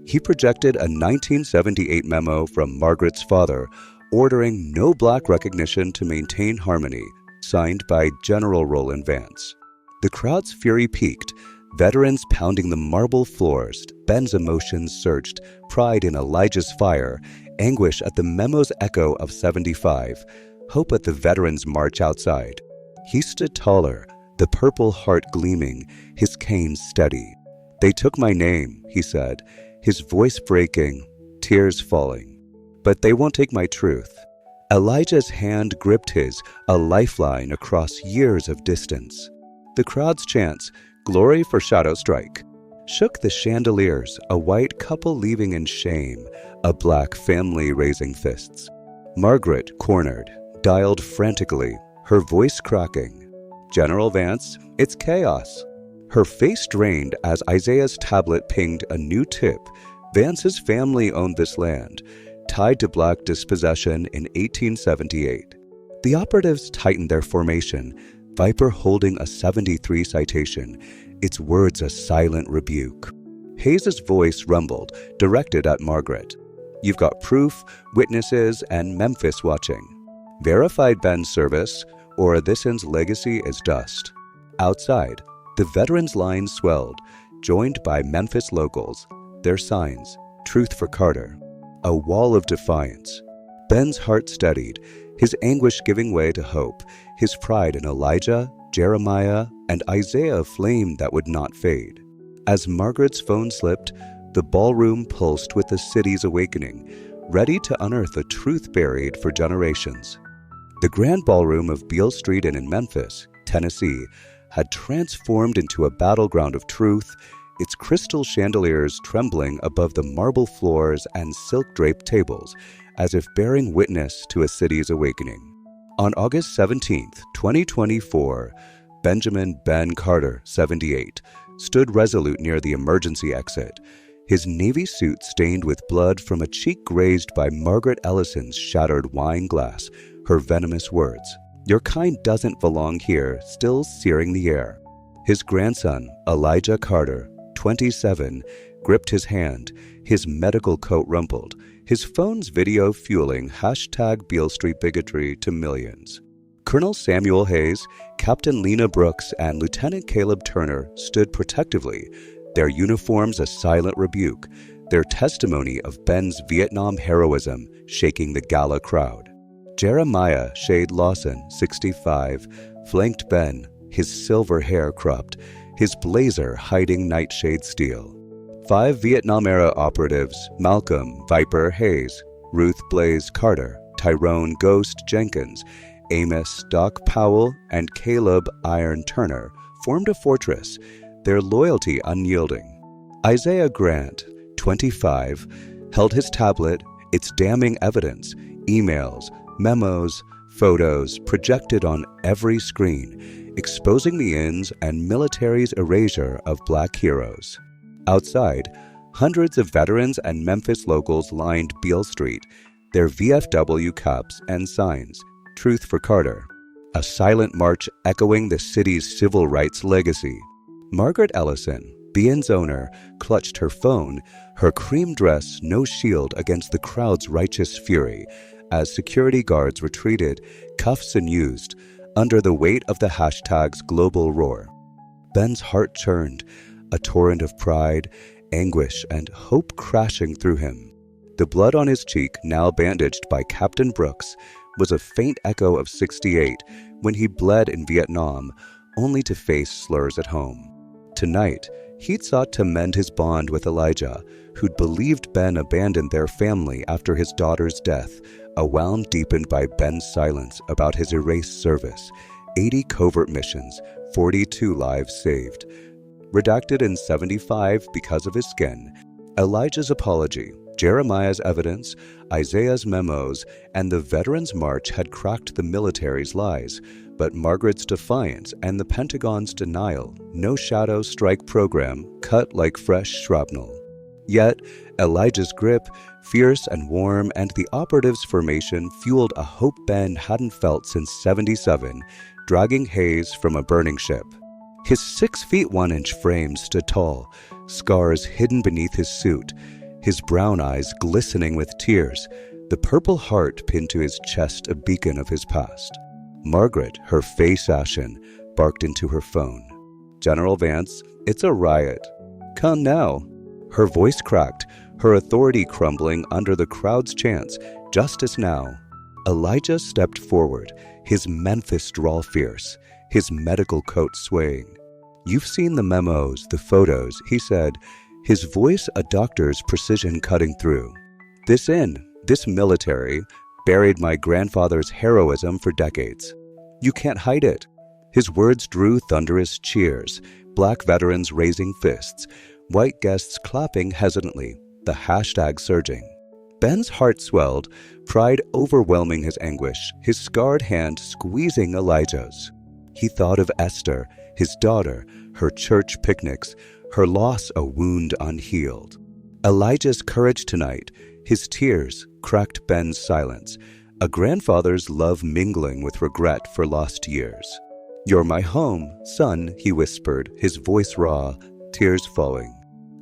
He projected a 1978 memo from Margaret's father, ordering no black recognition to maintain harmony, signed by General Roland Vance. The crowd's fury peaked, veterans pounding the marble floors. Ben's emotions surged, pride in Elijah's fire, anguish at the memo's echo of 75, hope at the veterans' march outside. He stood taller, the purple heart gleaming, his cane steady. "They took my name," he said, his voice breaking, tears falling. "But they won't take my truth." Elijah's hand gripped his, a lifeline across years of distance. The crowd's chants, "Glory for Shadow Strike," shook the chandeliers, a white couple leaving in shame, a black family raising fists. Margaret, cornered, dialed frantically, her voice cracking. "General Vance, it's chaos." Her face drained as Isaiah's tablet pinged a new tip. Vance's family owned this land, tied to black dispossession in 1878. The operatives tightened their formation, Viper holding a 73 citation, its words a silent rebuke. Hayes's voice rumbled, directed at Margaret. "You've got proof, witnesses, and Memphis watching. Verified Ben's service, or this end's legacy is dust." Outside, the veterans' line swelled, joined by Memphis locals, their signs, "Truth for Carter." A wall of defiance. Ben's heart steadied, his anguish giving way to hope, his pride in Elijah, Jeremiah, and Isaiah a flame that would not fade. As Margaret's phone slipped, the ballroom pulsed with the city's awakening, ready to unearth a truth buried for generations. The grand ballroom of Beale Street Inn in Memphis, Tennessee, had transformed into a battleground of truth, its crystal chandeliers trembling above the marble floors and silk-draped tables, as if bearing witness to a city's awakening. On August 17, 2024, Benjamin Ben Carter, 78, stood resolute near the emergency exit, his navy suit stained with blood from a cheek grazed by Margaret Ellison's shattered wine glass, her venomous words, "Your kind doesn't belong here," still searing the air. His grandson, Elijah Carter, 27, gripped his hand, his medical coat rumpled, his phone's video fueling #Beale Street bigotry to millions. Colonel Samuel Hayes, Captain Lena Brooks, and Lieutenant Caleb Turner stood protectively, their uniforms a silent rebuke, their testimony of Ben's Vietnam heroism shaking the gala crowd. Jeremiah Shade Lawson, 65, flanked Ben, his silver hair cropped, his blazer hiding nightshade steel. 5 Vietnam-era operatives, Malcolm Viper Hayes, Ruth Blaze Carter, Tyrone Ghost Jenkins, Amos Doc Powell, and Caleb Iron Turner, formed a fortress, their loyalty unyielding. Isaiah Grant, 25, held his tablet, its damning evidence, emails, memos, photos projected on every screen, exposing the ins and military's erasure of black heroes. Outside, hundreds of veterans and Memphis locals lined Beale Street, their VFW caps and signs, "Truth for Carter," a silent march echoing the city's civil rights legacy. Margaret Ellison, BN's owner, clutched her phone, her cream dress no shield against the crowd's righteous fury, as security guards retreated, cuffs unused, under the weight of the hashtag's global roar. Ben's heart churned, a torrent of pride, anguish, and hope crashing through him. The blood on his cheek, now bandaged by Captain Brooks, was a faint echo of 68 when he bled in Vietnam, only to face slurs at home. Tonight, he'd sought to mend his bond with Elijah, who'd believed Ben abandoned their family after his daughter's death, a wound deepened by Ben's silence about his erased service, 80 covert missions, 42 lives saved. Redacted in 75 because of his skin, Elijah's apology, Jeremiah's evidence, Isaiah's memos, and the Veterans March had cracked the military's lies, but Margaret's defiance and the Pentagon's denial, no shadow strike program, cut like fresh shrapnel. Yet, Elijah's grip, fierce and warm, and the operatives' formation fueled a hope Ben hadn't felt since 77, dragging Hayes from a burning ship. His 6 feet 1 inch frame stood tall, scars hidden beneath his suit, his brown eyes glistening with tears, the purple heart pinned to his chest a beacon of his past. Margaret, her face ashen, barked into her phone. "General Vance, it's a riot. Come now." Her voice cracked, her authority crumbling under the crowd's chants, "Justice now." Elijah stepped forward, his Memphis drawl fierce, his medical coat swaying. "You've seen the memos, the photos," he said, his voice a doctor's precision cutting through. This military, buried my grandfather's heroism for decades. You can't hide it." His words drew thunderous cheers, black veterans raising fists, white guests clapping hesitantly, the hashtag surging. Ben's heart swelled, pride overwhelming his anguish, his scarred hand squeezing Elijah's. He thought of Esther, his daughter, her church picnics, her loss a wound unhealed. Elijah's courage tonight, his tears, cracked Ben's silence, a grandfather's love mingling with regret for lost years. "You're my home, son," he whispered, his voice raw, tears falling.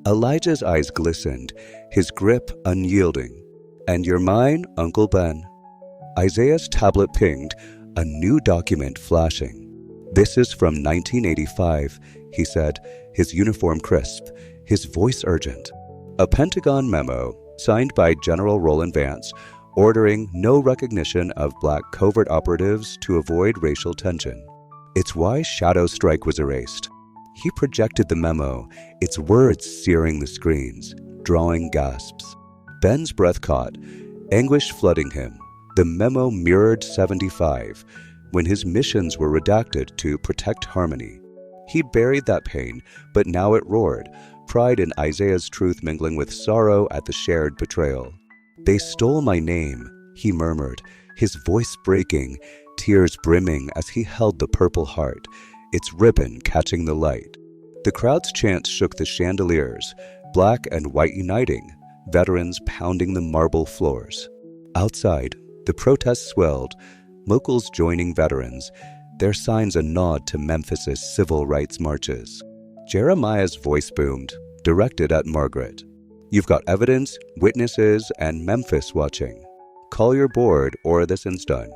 Elijah's eyes glistened, his grip unyielding. "And you're mine, Uncle Ben." Isaiah's tablet pinged, a new document flashing. "This is from 1985, he said, his uniform crisp, his voice urgent. A Pentagon memo, signed by General Roland Vance, ordering no recognition of black covert operatives to avoid racial tension. It's why Shadow Strike was erased. He projected the memo, its words searing the screens, drawing gasps. Ben's breath caught, anguish flooding him. The memo mirrored 75, when his missions were redacted to protect harmony. He'd buried that pain, but now it roared, pride in Isaiah's truth mingling with sorrow at the shared betrayal. "They stole my name," he murmured, his voice breaking, tears brimming as he held the purple heart, its ribbon catching the light. The crowd's chants shook the chandeliers, black and white uniting, veterans pounding the marble floors. Outside, the protests swelled, locals joining veterans, their signs a nod to Memphis's civil rights marches. Jeremiah's voice boomed, directed at Margaret. You've got evidence, witnesses, and Memphis watching. Call your board or this is done.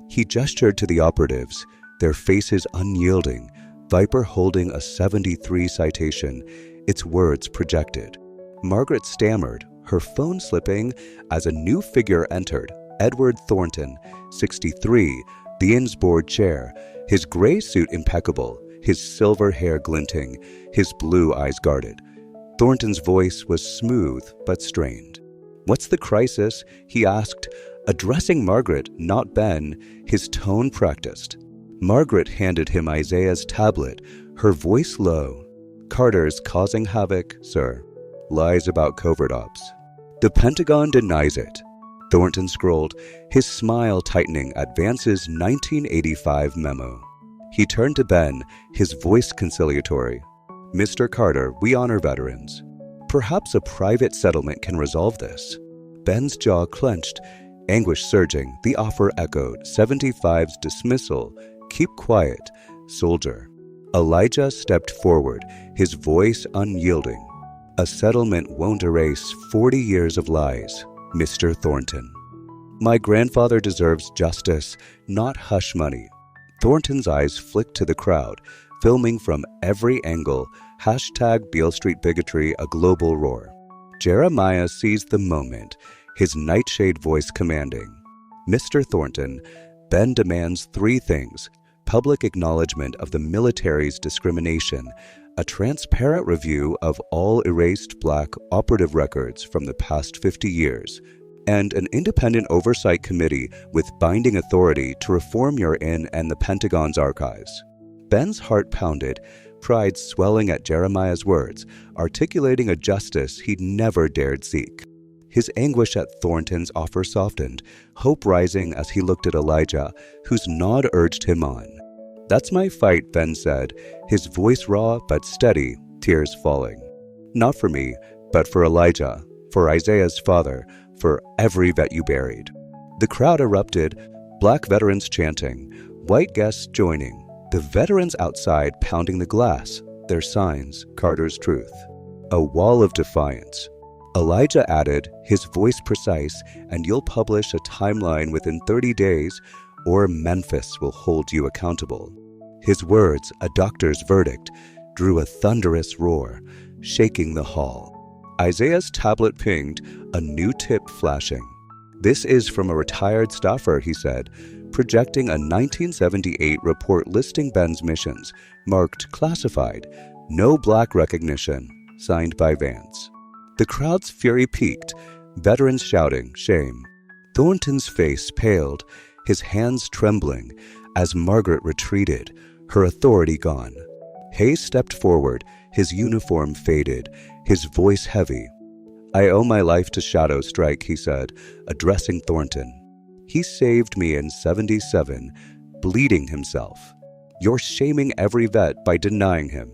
He gestured to the operatives, their faces unyielding, Viper holding a 73 citation, its words projected. Margaret stammered, her phone slipping, as a new figure entered, Edward Thornton, 63, the Inn's board chair, his gray suit impeccable, his silver hair glinting, his blue eyes guarded. Thornton's voice was smooth but strained. What's the crisis? He asked, addressing Margaret, not Ben, his tone practiced. Margaret handed him Isaiah's tablet, her voice low. Carter's causing havoc, sir. Lies about covert ops. The Pentagon denies it. Thornton scrolled, his smile tightening at Vance's 1985 memo. He turned to Ben, his voice conciliatory. Mr. Carter, we honor veterans. Perhaps a private settlement can resolve this. Ben's jaw clenched, anguish surging, the offer echoed, 75's dismissal. Keep quiet, soldier. Elijah stepped forward, his voice unyielding. A settlement won't erase 40 years of lies, Mr. Thornton. My grandfather deserves justice, not hush money. Thornton's eyes flicked to the crowd, filming from every angle, #Beale Street Bigotry, a global roar. Jeremiah seized the moment, his nightshade voice commanding. Mr. Thornton, Ben demands 3 things: public acknowledgement of the military's discrimination, a transparent review of all erased black operative records from the past 50 years, and an independent oversight committee with binding authority to reform your Inn and the Pentagon's archives. Ben's heart pounded, pride swelling at Jeremiah's words, articulating a justice he'd never dared seek. His anguish at Thornton's offer softened, hope rising as he looked at Elijah, whose nod urged him on. That's my fight, Ben said, his voice raw but steady, tears falling. Not for me, but for Elijah, for Isaiah's father, for every vet you buried. The crowd erupted, black veterans chanting, white guests joining, the veterans outside pounding the glass, their signs, Carter's truth. A wall of defiance. Elijah added, his voice precise, and you'll publish a timeline within 30 days, or Memphis will hold you accountable. His words, a doctor's verdict, drew a thunderous roar, shaking the hall. Isaiah's tablet pinged, a new tip flashing. This is from a retired staffer, he said, projecting a 1978 report listing Ben's missions, marked classified, no black recognition, signed by Vance. The crowd's fury peaked, veterans shouting, shame. Thornton's face paled, his hands trembling, as Margaret retreated, her authority gone. Hayes stepped forward, his uniform faded, his voice heavy. I owe my life to Shadow Strike, he said, addressing Thornton. He saved me in 77, bleeding himself. You're shaming every vet by denying him.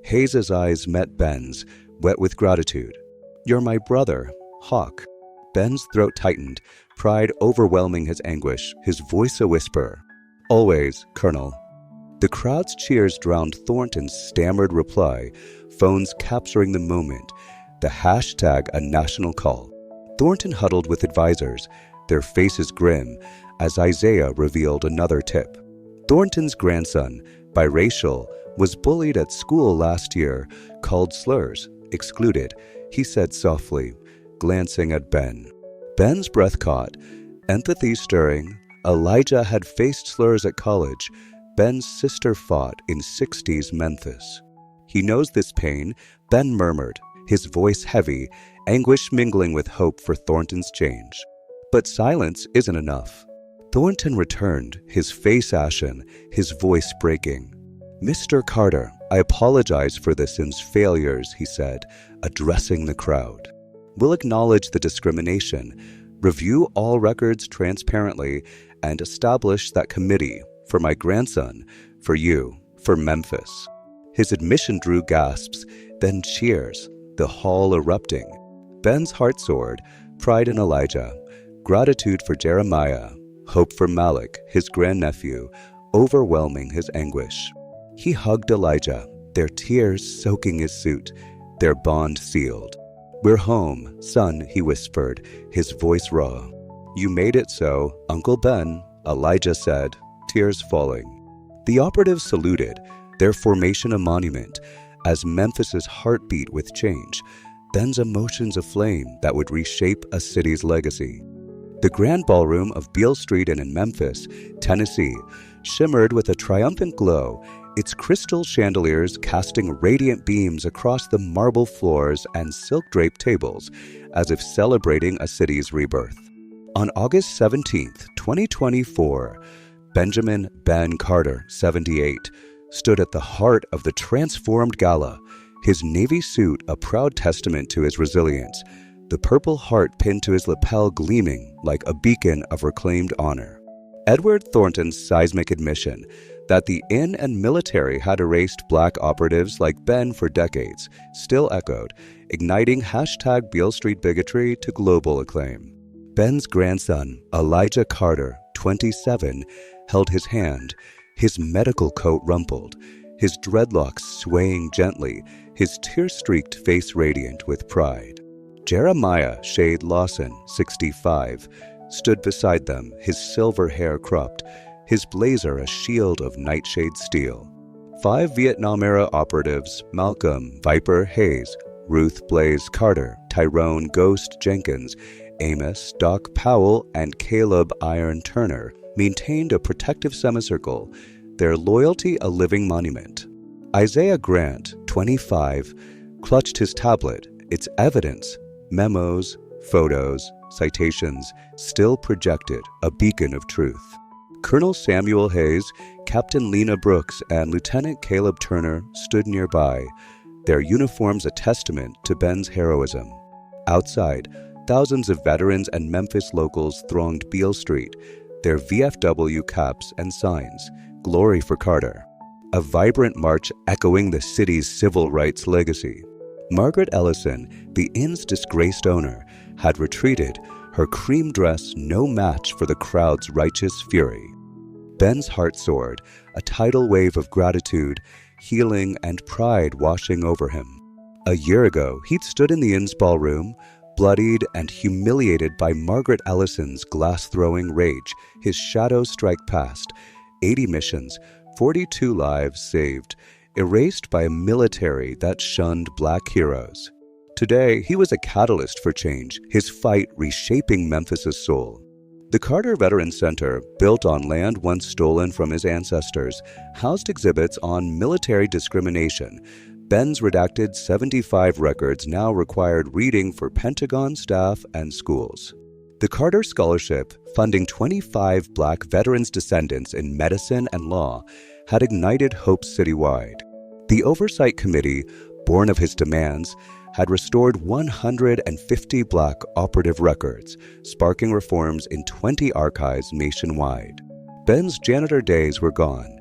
Hayes's eyes met Ben's, wet with gratitude. You're my brother, Hawk. Ben's throat tightened, pride overwhelming his anguish, his voice a whisper. Always, Colonel. The crowd's cheers drowned Thornton's stammered reply, phones capturing the moment, the hashtag a national call. Thornton huddled with advisors, their faces grim, as Isaiah revealed another tip. Thornton's grandson, biracial, was bullied at school last year, called slurs, excluded, he said softly, glancing at Ben. Ben's breath caught, empathy stirring. Elijah had faced slurs at college. Ben's sister fought in 60s Memphis. He knows this pain, Ben murmured, his voice heavy, anguish mingling with hope for Thornton's change. But silence isn't enough. Thornton returned, his face ashen, his voice breaking. Mr. Carter, I apologize for the Inn's failures, he said, addressing the crowd. We'll acknowledge the discrimination, review all records transparently, and establish that committee for my grandson, for you, for Memphis. His admission drew gasps, then cheers. the hall erupting. Ben's heart soared, pride in Elijah, gratitude for Jeremiah, hope for Malik, his grandnephew, overwhelming his anguish. He hugged Elijah, their tears soaking his suit, their bond sealed. "We're home, son," he whispered, his voice raw. "You made it so, Uncle Ben," Elijah said, tears falling. The operatives saluted, their formation a monument, as Memphis's heart beat with change, Ben's emotions aflame that would reshape a city's legacy. The grand ballroom of Beale Street Inn in Memphis, Tennessee, shimmered with a triumphant glow, its crystal chandeliers casting radiant beams across the marble floors and silk-draped tables, as if celebrating a city's rebirth. On August 17, 2024, Benjamin Ben Carter, 78, stood at the heart of the transformed gala, his navy suit a proud testament to his resilience, the purple heart pinned to his lapel gleaming like a beacon of reclaimed honor. Edward Thornton's seismic admission that the inn and military had erased black operatives like Ben for decades still echoed, igniting #Beale Street bigotry to global acclaim. Ben's grandson, Elijah Carter, 27, held his hand, his medical coat rumpled, his dreadlocks swaying gently, his tear-streaked face radiant with pride. Jeremiah Shade Lawson, 65, stood beside them, his silver hair cropped, his blazer a shield of nightshade steel. 5 Vietnam-era operatives, Malcolm Viper Hayes, Ruth Blaze Carter, Tyrone Ghost Jenkins, Amos Doc Powell, and Caleb Iron Turner, maintained a protective semicircle, their loyalty a living monument. Isaiah Grant, 25, clutched his tablet, its evidence, memos, photos, citations, still projected, a beacon of truth. Colonel Samuel Hayes, Captain Lena Brooks, and Lieutenant Caleb Turner stood nearby, their uniforms a testament to Ben's heroism. Outside, thousands of veterans and Memphis locals thronged Beale Street, their VFW caps and signs, glory for Carter. A vibrant march echoing the city's civil rights legacy. Margaret Ellison, the inn's disgraced owner, had retreated, her cream dress no match for the crowd's righteous fury. Ben's heart soared, a tidal wave of gratitude, healing, and pride washing over him. A year ago, he'd stood in the inn's ballroom, bloodied and humiliated by Margaret Ellison's glass-throwing rage, his shadow strike past, 80 missions, 42 lives saved, erased by a military that shunned black heroes. Today, he was a catalyst for change, his fight reshaping Memphis's soul. The Carter Veterans Center, built on land once stolen from his ancestors, housed exhibits on military discrimination. Ben's redacted 75 records now required reading for Pentagon staff and schools. The Carter Scholarship, funding 25 black veterans' descendants in medicine and law, had ignited hope citywide. The Oversight Committee, born of his demands, had restored 150 black operative records, sparking reforms in 20 archives nationwide. Ben's janitor days were gone.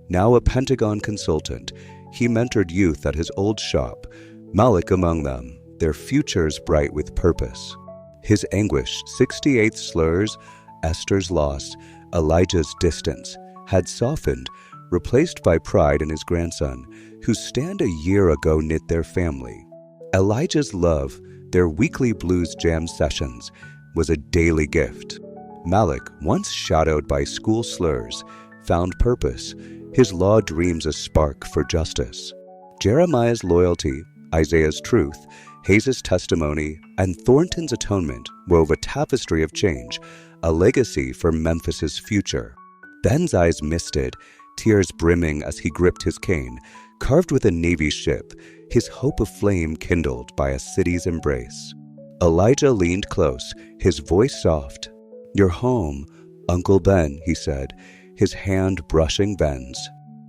Now a Pentagon consultant, he mentored youth at his old shop, Malik among them, their futures bright with purpose. His anguish, 68th slurs, Esther's loss, Elijah's distance, had softened, replaced by pride in his grandson, whose stand a year ago knit their family. Elijah's love, their weekly blues jam sessions, was a daily gift. Malik, once shadowed by school slurs, found purpose, his law dreams a spark for justice. Jeremiah's loyalty, Isaiah's truth, Hayes' testimony, and Thornton's atonement wove a tapestry of change, a legacy for Memphis's future. Ben's eyes misted, tears brimming as he gripped his cane, carved with a Navy ship, his hope aflame kindled by a city's embrace. Elijah leaned close, his voice soft. "You're home, Uncle Ben," he said, his hand brushing Ben's.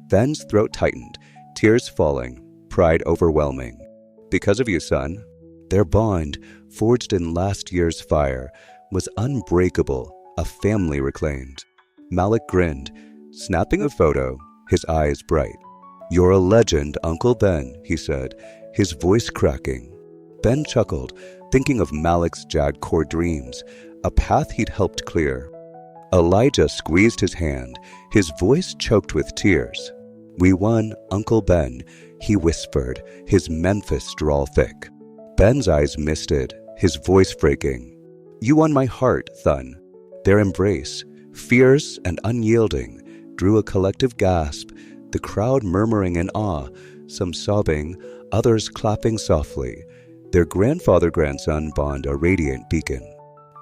Ben's throat tightened, tears falling, pride overwhelming. "Because of you, son." Their bond, forged in last year's fire, was unbreakable, a family reclaimed. Malik grinned, snapping a photo, his eyes bright. "You're a legend, Uncle Ben," he said, his voice cracking. Ben chuckled, thinking of Malik's Jadkor dreams, a path he'd helped clear. Elijah squeezed his hand, his voice choked with tears. "We won, Uncle Ben," he whispered, his Memphis drawl thick. Ben's eyes misted, his voice breaking. "You won my heart, Thun." Their embrace, fierce and unyielding, drew a collective gasp, the crowd murmuring in awe, some sobbing, others clapping softly, their grandfather-grandson bond a radiant beacon.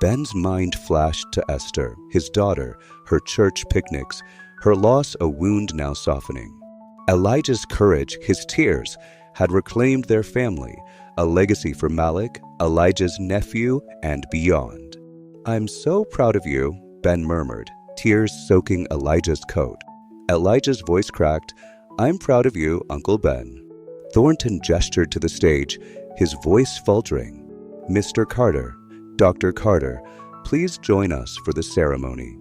Ben's mind flashed to Esther, his daughter, her church picnics, her loss a wound now softening. Elijah's courage, his tears, had reclaimed their family, a legacy for Malik, Elijah's nephew, and beyond. "I'm so proud of you," Ben murmured, tears soaking Elijah's coat. Elijah's voice cracked, "I'm proud of you, Uncle Ben." Thornton gestured to the stage, his voice faltering. "Mr. Carter, Dr. Carter, please join us for the ceremony."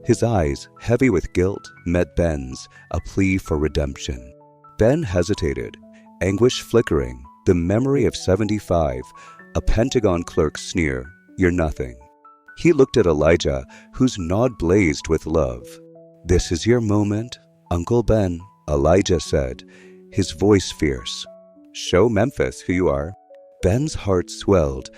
His eyes, heavy with guilt, met Ben's, a plea for redemption. Ben hesitated, anguish flickering, the memory of 75, a Pentagon clerk's sneer, "You're nothing." He looked at Elijah, whose nod blazed with love. "This is your moment, Uncle Ben," Elijah said, his voice fierce. "Show Memphis who you are." Ben's heart swelled,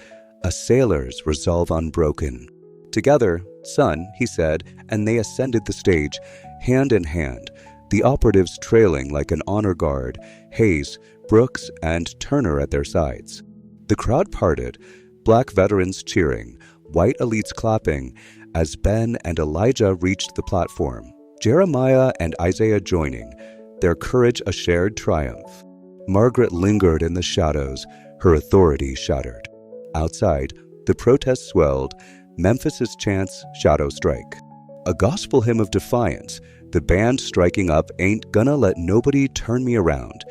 a sailor's resolve unbroken. "Together, son," he said, and they ascended the stage, hand in hand, the operatives trailing like an honor guard, Hayes, Brooks, and Turner at their sides. The crowd parted, black veterans cheering, white elites clapping, as Ben and Elijah reached the platform, Jeremiah and Isaiah joining, their courage a shared triumph. Margaret lingered in the shadows, her authority shattered. Outside, the protest swelled, Memphis's chants shadow strike. A gospel hymn of defiance, the band striking up "Ain't Gonna Let Nobody Turn Me Around,"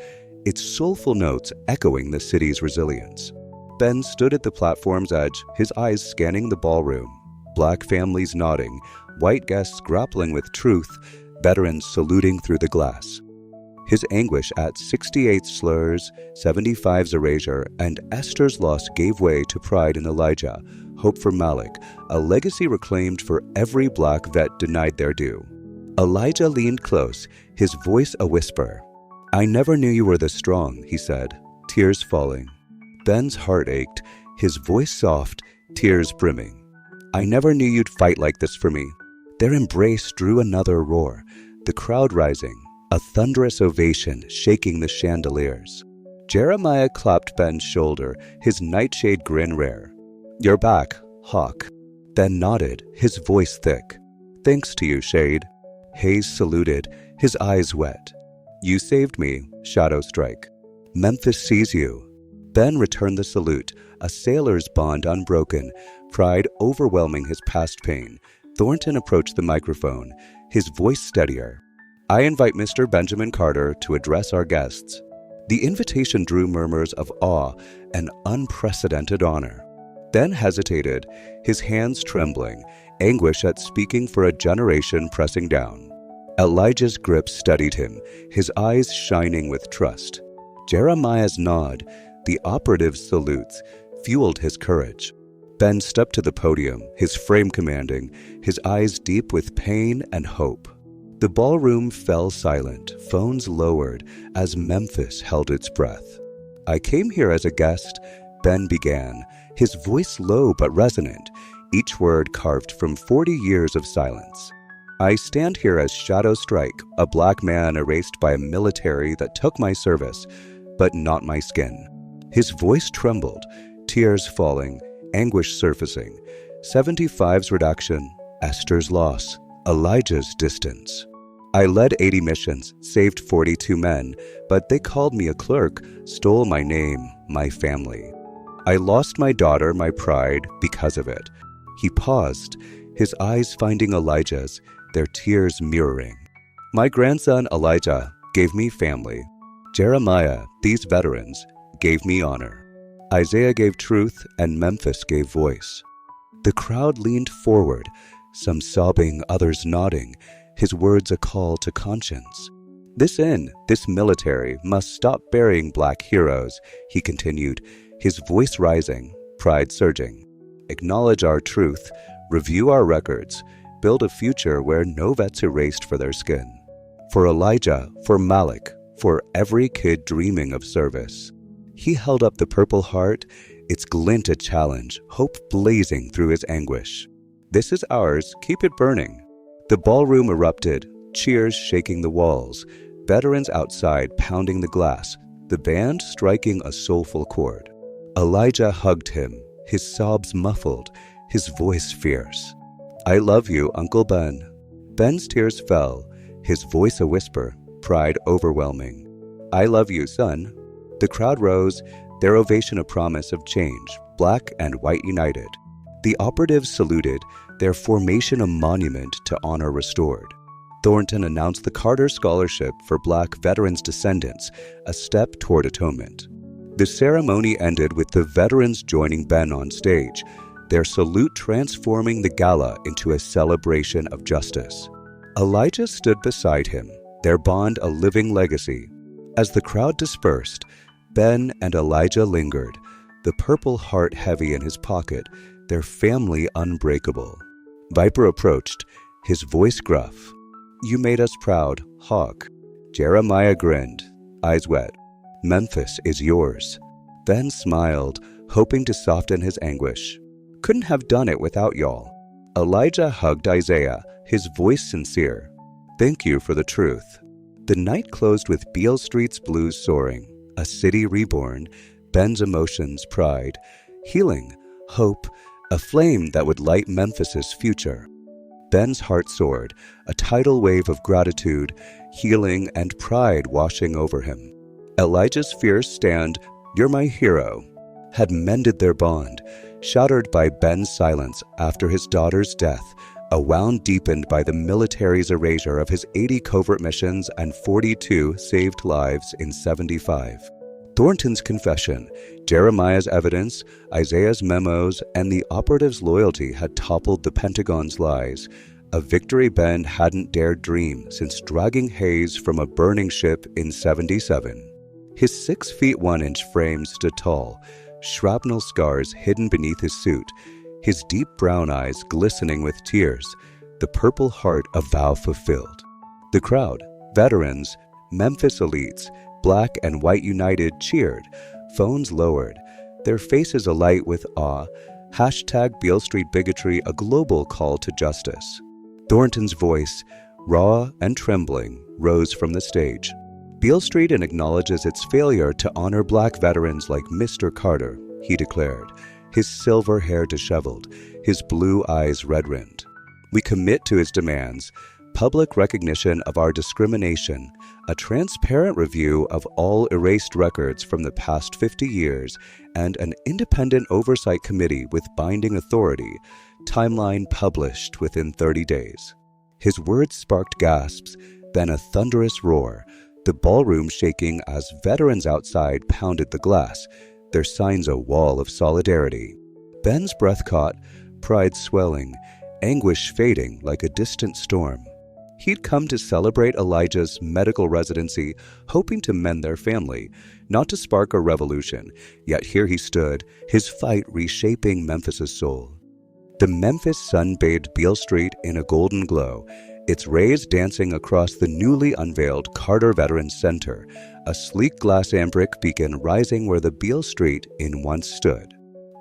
its soulful notes echoing the city's resilience. Ben stood at the platform's edge, his eyes scanning the ballroom. Black families nodding, white guests grappling with truth, veterans saluting through the glass. His anguish at 68's slurs, 75's erasure, and Esther's loss gave way to pride in Elijah, hope for Malik, a legacy reclaimed for every black vet denied their due. Elijah leaned close, his voice a whisper. "I never knew you were this strong," he said, tears falling. Ben's heart ached, his voice soft, tears brimming. "I never knew you'd fight like this for me." Their embrace drew another roar, the crowd rising, a thunderous ovation shaking the chandeliers. Jeremiah clapped Ben's shoulder, his nightshade grin rare. "You're back, Hawk." Ben nodded, his voice thick. "Thanks to you, Shade." Hayes saluted, his eyes wet. "You saved me, Shadow Strike." "Memphis sees you." Ben returned the salute, a sailor's bond unbroken, pride overwhelming his past pain. Thornton approached the microphone, his voice steadier. "I invite Mr. Benjamin Carter to address our guests." The invitation drew murmurs of awe and unprecedented honor. Ben hesitated, his hands trembling, anguish at speaking for a generation pressing down. Elijah's grip steadied him, his eyes shining with trust. Jeremiah's nod, the operative's salutes, fueled his courage. Ben stepped to the podium, his frame commanding, his eyes deep with pain and hope. The ballroom fell silent, phones lowered, as Memphis held its breath. "I came here as a guest," Ben began, his voice low but resonant, each word carved from 40 years of silence. "I stand here as Shadow Strike, a black man erased by a military that took my service, but not my skin." His voice trembled, tears falling, anguish surfacing. 75's reduction, Esther's loss, Elijah's distance. "I led 80 missions, saved 42 men, but they called me a clerk, stole my name, my family. I lost my daughter, my pride, because of it." He paused, his eyes finding Elijah's, their tears mirroring. "My grandson Elijah gave me family. Jeremiah, these veterans, gave me honor. Isaiah gave truth, and Memphis gave voice." The crowd leaned forward, some sobbing, others nodding, his words a call to conscience. This military, must stop burying black heroes," he continued, his voice rising, pride surging. Acknowledge our truth, review our records, build a future where no vets erased for their skin. For Elijah, for Malik, for every kid dreaming of service. He held up the Purple Heart, its glint a challenge, hope blazing through his anguish. This is ours, keep it burning. The ballroom erupted, cheers shaking the walls, veterans outside pounding the glass, the band striking a soulful chord. Elijah hugged him, his sobs muffled, his voice fierce. I love you, Uncle Ben. Ben's tears fell, his voice a whisper, pride overwhelming. I love you, son. The crowd rose, their ovation a promise of change, black and white united. The operatives saluted, their formation a monument to honor restored. Thornton announced the Carter Scholarship for Black veterans' descendants, a step toward atonement. The ceremony ended with the veterans joining Ben on stage, their salute transforming the gala into a celebration of justice. Elijah stood beside him, their bond a living legacy. As the crowd dispersed, Ben and Elijah lingered, the Purple Heart heavy in his pocket, their family unbreakable. Viper approached, his voice gruff. You made us proud, Hawk. Jeremiah grinned, eyes wet. Memphis is yours. Ben smiled, hoping to soften his anguish. Couldn't have done it without y'all. Elijah hugged Isaiah, his voice sincere. Thank you for the truth. The night closed with Beale Street's blues soaring, a city reborn, Ben's emotions pride, healing, hope, a flame that would light Memphis's future. Ben's heart soared, a tidal wave of gratitude, healing, and pride washing over him. Elijah's fierce stand, "You're my hero," had mended their bond, shattered by Ben's silence after his daughter's death, a wound deepened by the military's erasure of his 80 covert missions and 42 saved lives in 75. Thornton's confession, Jeremiah's evidence, Isaiah's memos, and the operative's loyalty had toppled the Pentagon's lies, a victory Ben hadn't dared dream since dragging Hayes from a burning ship in 77. His 6 feet 1 inch frame stood tall, shrapnel scars hidden beneath his suit, his deep brown eyes glistening with tears, the Purple Heart a vow fulfilled. The crowd, veterans, Memphis elites, black and white united, cheered, phones lowered, their faces alight with awe, #Beale Street Bigotry a global call to justice. Thornton's voice, raw and trembling, rose from the stage. Beale Street acknowledges its failure to honor black veterans like Mr. Carter, he declared, his silver hair disheveled, his blue eyes red-rimmed. We commit to his demands, public recognition of our discrimination, a transparent review of all erased records from the past 50 years, and an independent oversight committee with binding authority, timeline published within 30 days. His words sparked gasps, then a thunderous roar, the ballroom shaking as veterans outside pounded the glass, their signs a wall of solidarity. Ben's breath caught, pride swelling, anguish fading like a distant storm. He'd come to celebrate Elijah's medical residency, hoping to mend their family, not to spark a revolution, yet here he stood, his fight reshaping Memphis's soul. The Memphis sun bathed Beale Street in a golden glow, its rays dancing across the newly unveiled Carter Veterans Center, a sleek glass ambric beacon rising where the Beale Street Inn once stood.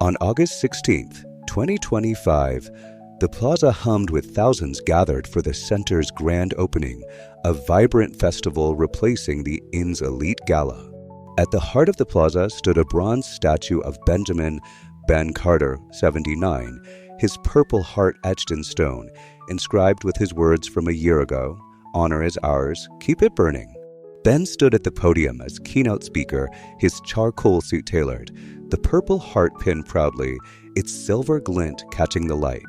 On August 16, 2025, the plaza hummed with thousands gathered for the center's grand opening, a vibrant festival replacing the inn's elite gala. At the heart of the plaza stood a bronze statue of Benjamin Ben Carter, 79, his Purple Heart etched in stone, inscribed with his words from a year ago, "Honor is ours, keep it burning." Ben stood at the podium as keynote speaker, his charcoal suit tailored, the Purple Heart pinned proudly, its silver glint catching the light.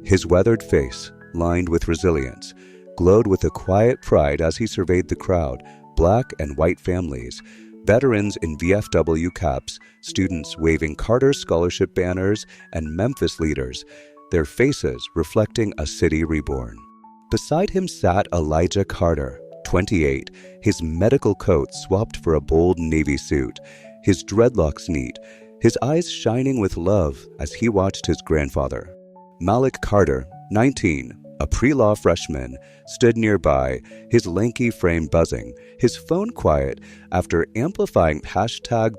His weathered face, lined with resilience, glowed with a quiet pride as he surveyed the crowd, black and white families, veterans in VFW caps, students waving Carter Scholarship banners, and Memphis leaders, their faces reflecting a city reborn. Beside him sat Elijah Carter, 28, his medical coat swapped for a bold navy suit, his dreadlocks neat, his eyes shining with love as he watched his grandfather. Malik Carter, 19, a pre-law freshman, stood nearby, his lanky frame buzzing, his phone quiet after amplifying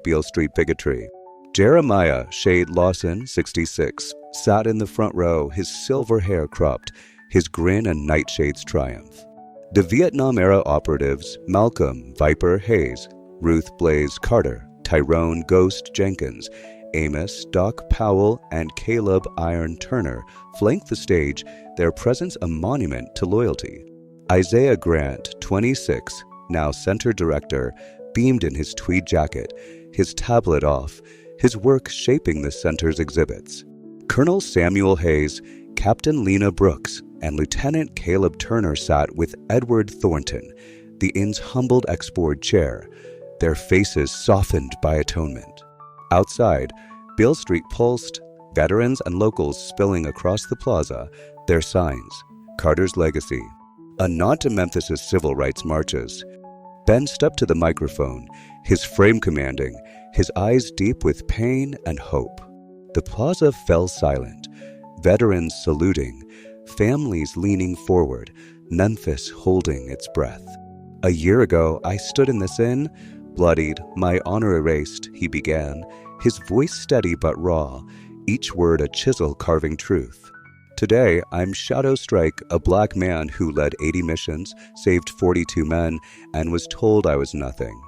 #Beale Street bigotry. Jeremiah Shade Lawson, 66, sat in the front row, his silver hair cropped, his grin a nightshade's triumph. The Vietnam-era operatives Malcolm Viper Hayes, Ruth Blaze Carter, Tyrone Ghost Jenkins, Amos Doc Powell, and Caleb Iron Turner flanked the stage, their presence a monument to loyalty. Isaiah Grant, 26, now center director, beamed in his tweed jacket, his tablet off, his work shaping the center's exhibits. Colonel Samuel Hayes, Captain Lena Brooks, and Lieutenant Caleb Turner sat with Edward Thornton, the inn's humbled ex-board chair, their faces softened by atonement. Outside, Beale Street pulsed, veterans and locals spilling across the plaza, their signs, Carter's legacy, a nod to Memphis's civil rights marches. Ben stepped to the microphone, his frame commanding, his eyes deep with pain and hope. The plaza fell silent, veterans saluting, families leaning forward, Memphis holding its breath. A year ago, I stood in this inn, bloodied, my honor erased, he began, his voice steady but raw, each word a chisel carving truth. Today, I'm Shadow Strike, a black man who led 80 missions, saved 42 men, and was told I was nothing.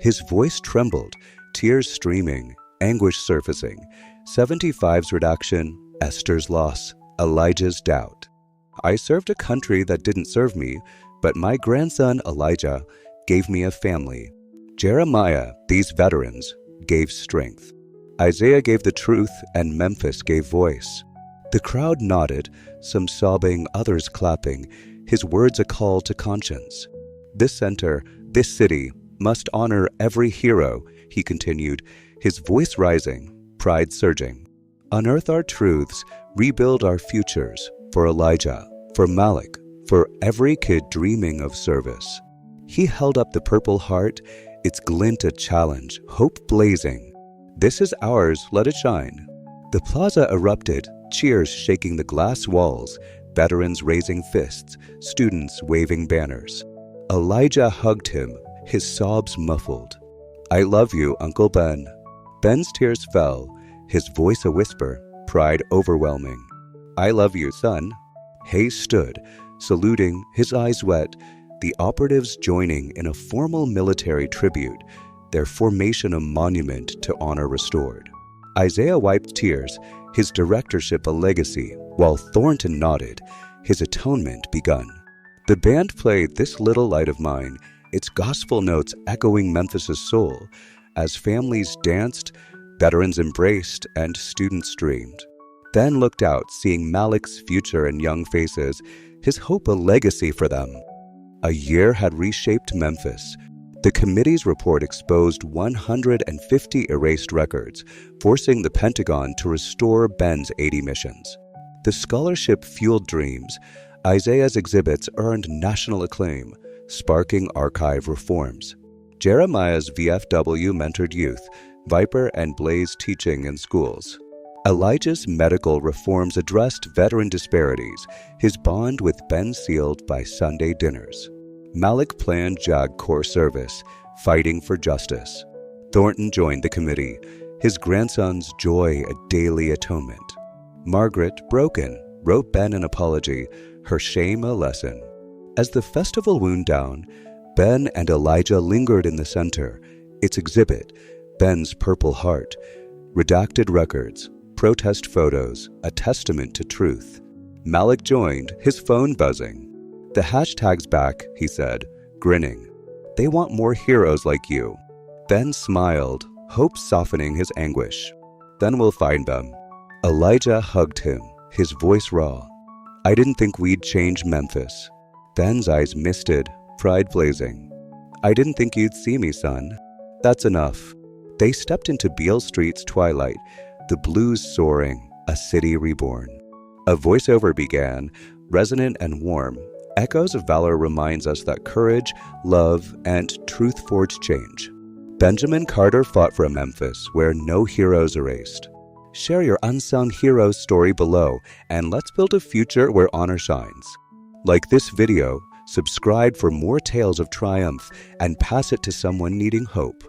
His voice trembled, tears streaming, anguish surfacing, 75's redaction, Esther's loss, Elijah's doubt. I served a country that didn't serve me, but my grandson Elijah gave me a family. Jeremiah, these veterans, gave strength. Isaiah gave the truth, and Memphis gave voice. The crowd nodded, some sobbing, others clapping, his words a call to conscience. This center, this city, must honor every hero, he continued, his voice rising, pride surging. Unearth our truths, rebuild our futures, for Elijah, for Malik, for every kid dreaming of service. He held up the Purple Heart, its glint a challenge, hope blazing. This is ours, let it shine. The plaza erupted, cheers shaking the glass walls, veterans raising fists, students waving banners. Elijah hugged him, his sobs muffled. I love you, Uncle Ben. Ben's tears fell, his voice a whisper, pride overwhelming. I love you, son. Hayes stood, saluting, his eyes wet, the operatives joining in a formal military tribute, their formation a monument to honor restored. Isaiah wiped tears, his directorship a legacy, while Thornton nodded, his atonement begun. The band played This Little Light of Mine, its gospel notes echoing Memphis's soul, as families danced, veterans embraced, and students streamed. Then looked out, seeing Malik's future in young faces, his hope a legacy for them. A year had reshaped Memphis. The committee's report exposed 150 erased records, forcing the Pentagon to restore Ben's 80 missions. The scholarship-fueled dreams, Isaiah's exhibits earned national acclaim, sparking archive reforms. Jeremiah's VFW mentored youth, Viper and Blaze teaching in schools. Elijah's medical reforms addressed veteran disparities, his bond with Ben sealed by Sunday dinners. Malik planned JAG Corps service, fighting for justice. Thornton joined the committee, his grandson's joy a daily atonement. Margaret, broken, wrote Ben an apology, her shame a lesson. As the festival wound down, Ben and Elijah lingered in the center, its exhibit, Ben's Purple Heart, redacted records, protest photos, a testament to truth. Malik joined, his phone buzzing. The hashtag's back, he said, grinning. They want more heroes like you. Ben smiled, hope softening his anguish. Then we'll find them. Elijah hugged him, his voice raw. I didn't think we'd change Memphis. Ben's eyes misted, pride blazing. I didn't think you'd see me, son. That's enough. They stepped into Beale Street's twilight, the blues soaring, a city reborn. A voiceover began, resonant and warm. Echoes of Valor reminds us that courage, love, and truth forge change. Benjamin Carter fought for a Memphis where no heroes erased. Share your unsung heroes story below, and let's build a future where honor shines. Like this video, subscribe for more tales of triumph, and pass it to someone needing hope.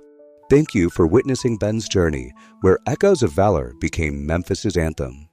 Thank you for witnessing Ben's journey, where echoes of valor became Memphis's anthem.